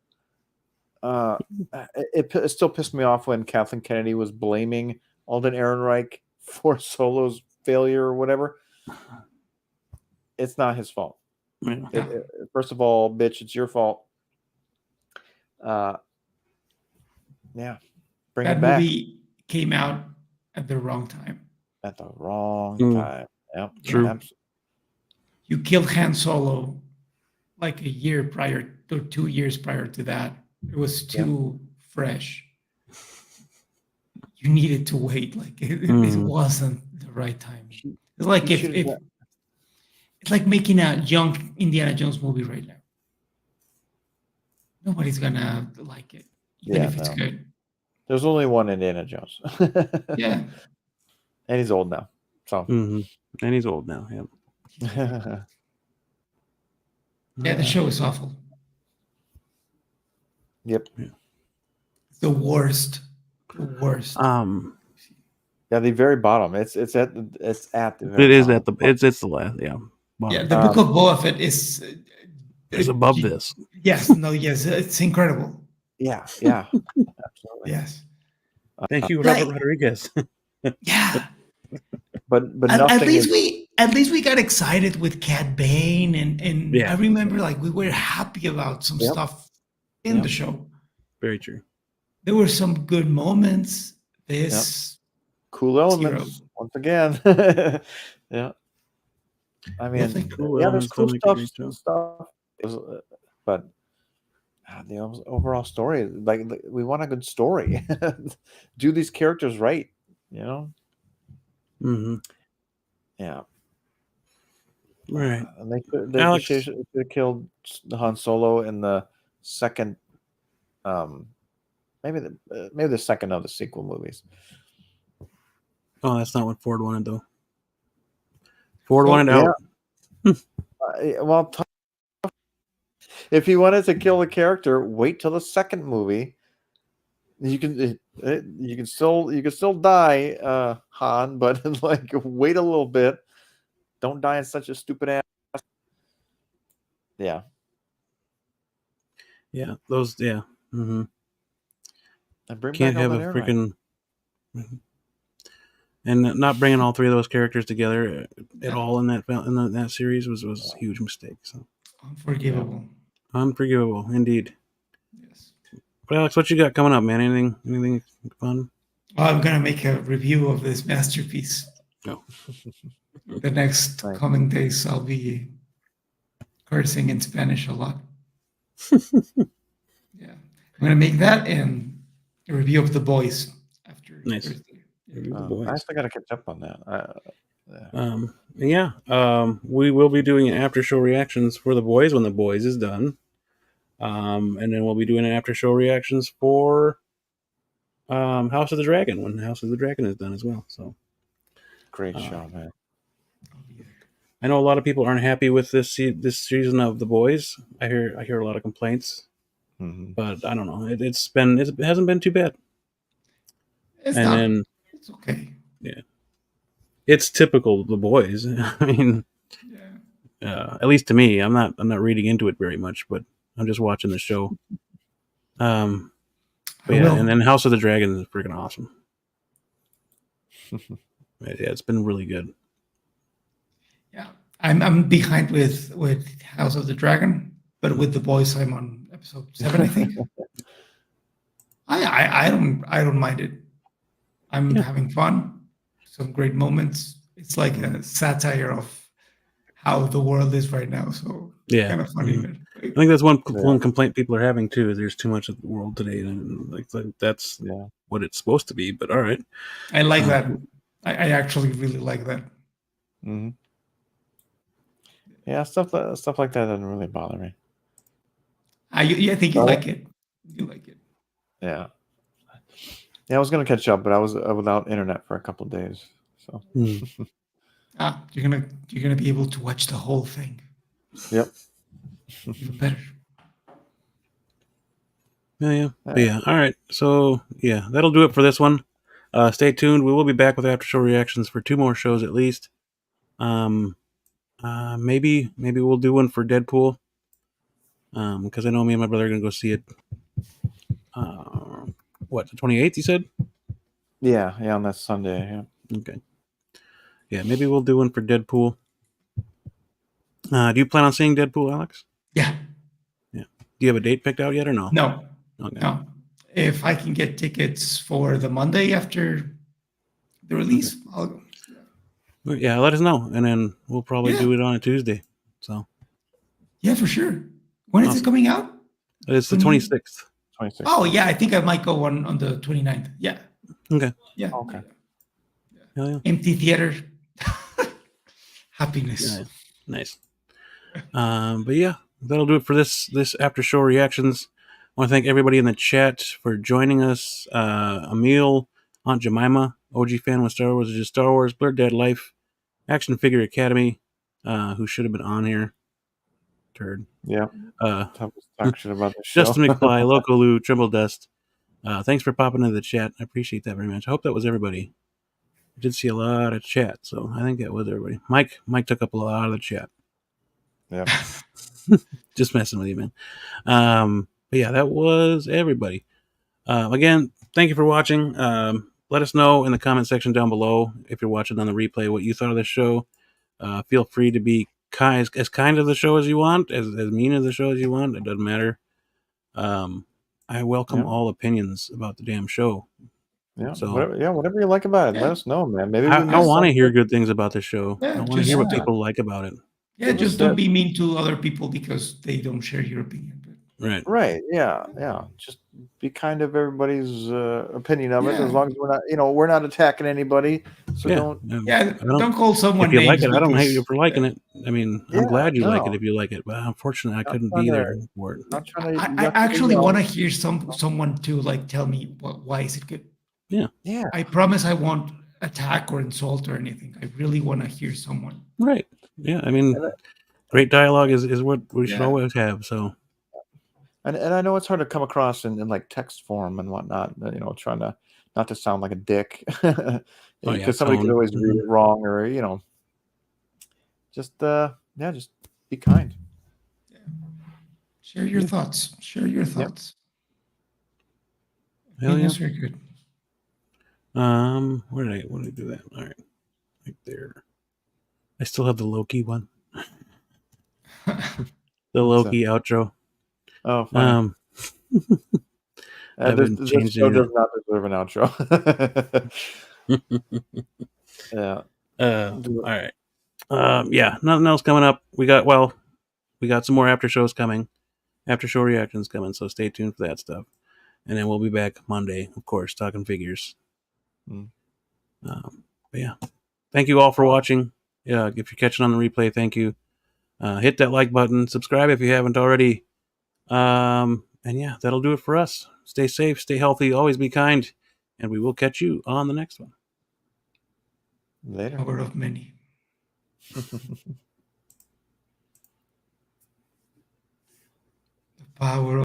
It still pissed me off when Kathleen Kennedy was blaming Alden Ehrenreich for Solo's failure or whatever. It's not his fault. Yeah. First of all, bitch, it's your fault. Yeah. Bring That it back. movie came out at the wrong time. At the wrong time. Yep. True. Absolutely. You killed Han Solo like a year prior or 2 years prior to that. It was too fresh. You needed to wait. Like it wasn't the right time. It's like if it's like making a young Indiana Jones movie right now. Nobody's gonna like it, even if it's good. There's only one Indiana Jones. Yeah. And he's old now. So. And he's old now. Yeah. Yeah, the show is awful. Yep. Yeah. The worst. The worst. Yeah, the very bottom. It's at the very It is bottom. at the it's the last bottom. Yeah, the Book of Boba Fett is above this. Yes, it's incredible. Yeah, absolutely. Yes. Thank you, Robert Rodriguez. Yeah. But at least we got excited with Cad Bane and I remember like we were happy about some stuff in the show. Very true. There were some good moments. This Cool elements Zero. once again. Yeah, I Yeah, mean, Cool yeah, there's Elements cool don't make a great show. stuff. But the overall story, like we want a good story. Do these characters right, you know? Mm-hmm. Yeah. Right. And they Alex. should have killed Han Solo in the second, um, maybe the second of the sequel movies. Oh, that's not what Ford wanted, though. Ford So wanted Yeah. out. Well, if he wanted to kill the character, wait till the second movie. You can still die, Han, but like wait a little bit. Don't die in such a stupid ass. Yeah, Yeah, those. Yeah. Mm-hmm. and bring back Can't all have that a air right. freaking and not bringing all three of those characters together at all in that series was a huge mistake. So unforgivable. unforgivable indeed. Yes. But Alex, what you got coming up, man? Anything fun? Well, I'm gonna make a review of this masterpiece. No. The next Right. coming days, I'll be cursing in Spanish a lot. Yeah, I'm gonna make that and a review of The Boys after Nice. Thursday. Yeah. Review the I boys. still got to catch up on that. We will be doing after show reactions for the boys when the boys is done. And then we'll be doing after show reactions for House of the Dragon when House of the Dragon is done as well. So Great show, man. I'll be there. I know a lot of people aren't happy with this season of the boys. I hear a lot of complaints, Hmm. but I don't know. It hasn't been too bad. It's And not. then It's okay. it's typical the boys. I mean, Yeah. at least to me, I'm not reading into it very much, but I'm just watching the show. But I yeah, will. and then House of the Dragon is freaking awesome. Yeah, it's been really good. Yeah, I'm behind with House of the Dragon, but with The Boys, I'm on episode 7, I think. I don't mind it. I'm Yeah. having fun. Some great moments. It's like a satire of how the world is right now. So Yeah. kind of funny. Mhm. But I think that's one Yeah. complaint people are having too. Is there's too much of the world today, and like that's Yeah. what it's supposed to be. But all right, I like that. I actually really like that. Hmm. Yeah, stuff like that doesn't really bother me. I think you Oh. like it. You like it. Yeah. Yeah, I was gonna catch up, but I was without internet for a couple of days. So. You're gonna be able to watch the whole thing. Yep. Even better. Yeah. But yeah. All right. So yeah, that'll do it for this one. Stay tuned. We will be back with after show reactions for 2 more shows at least. Maybe we'll do one for Deadpool. Because I know me and my brother are gonna go see it. What, the 28th? You said? Yeah, on that Sunday. Yeah. Okay. Yeah, maybe we'll do one for Deadpool. Do you plan on seeing Deadpool, Alex? Yeah. Yeah. Do you have a date picked out yet or no? No. Okay. No. If I can get tickets for the Monday after the release, I'll go. Well, yeah, let us know, and then we'll probably do it on a Tuesday. So Yeah, for sure. When is it Awesome. coming out? It's the 26th. 26. Oh, yeah. I think I might go on the 29th. Yeah. Okay. Yeah. Okay. Hell yeah. Empty theater. Happiness. Yeah. Nice. But yeah, that'll do it for this after show reactions. I want to thank everybody in the chat for joining us. Emil, Aunt Jemima, OG fan with Star Wars is just Star Wars, Blurred Dad Life, Action Figure Academy, who should have been on here. Turd. Yeah. Talk shit about the show. Justin McFly, Loco Lou, Trimble Dust. Thanks for popping into the chat. I appreciate that very much. I hope that was everybody. I did see a lot of chat, so I think that was everybody. Mike took up a lot of the chat. Yeah. Just messing with you, man. But yeah, that was everybody. Again, thank you for watching. Let us know in the comment section down below if you're watching on the replay what you thought of the show. Feel free to be as kind of the show as you want, as mean as the show as you want. It doesn't matter. I welcome all opinions about the damn show. Yeah, So whatever you like about it, Yeah. let us know, man. Maybe we I missed want to hear something. good things about the show. Yeah, I want to hear just what people like about it. yeah, Give us just don't that. be mean to other people because they don't share your opinion. But Right. Right. Yeah. Just be kind of everybody's opinion of it. As yeah, long as we're not attacking anybody. So Yeah. don't. yeah, I don't. don't call If someone you like names it, I don't hate you because for liking it. I mean, Yeah. I'm glad you like it No. if you like it, but unfortunately, I Not couldn't trying be to. there for it. Not trying to I yuck. actually want to hear someone to like tell me why is it good. Yeah. Yeah. I promise I won't attack or insult or anything. I really want to hear someone. Right. Yeah. I mean, And, great dialogue is what we should Yeah. always have. So and I know it's hard to come across in like text form and whatnot. Trying to not to sound like a dick, oh yeah, because somebody could tone. always read it wrong, or just just be kind. Share your Yeah. thoughts. Share your Yep. thoughts. Hell yeah. Opinions are good. What did I do that? All right, right there. I still have the Loki one, the What's that? Loki outro. Oh, funny. Um, I haven't This changed show any does of not deserve an outro. that. Yeah. All right. Yeah, nothing else coming up. We got some more after shows coming, after show reactions coming. So stay tuned for that stuff. And then we'll be back Monday, of course, talking figures. Mm. But yeah, thank you all for watching. Yeah, if you're catching on the replay, thank you. Hit that like button, subscribe if you haven't already. And yeah, that'll do it for us. Stay safe, stay healthy, always be kind, and we will catch you on the next one. Later. Power of many. The power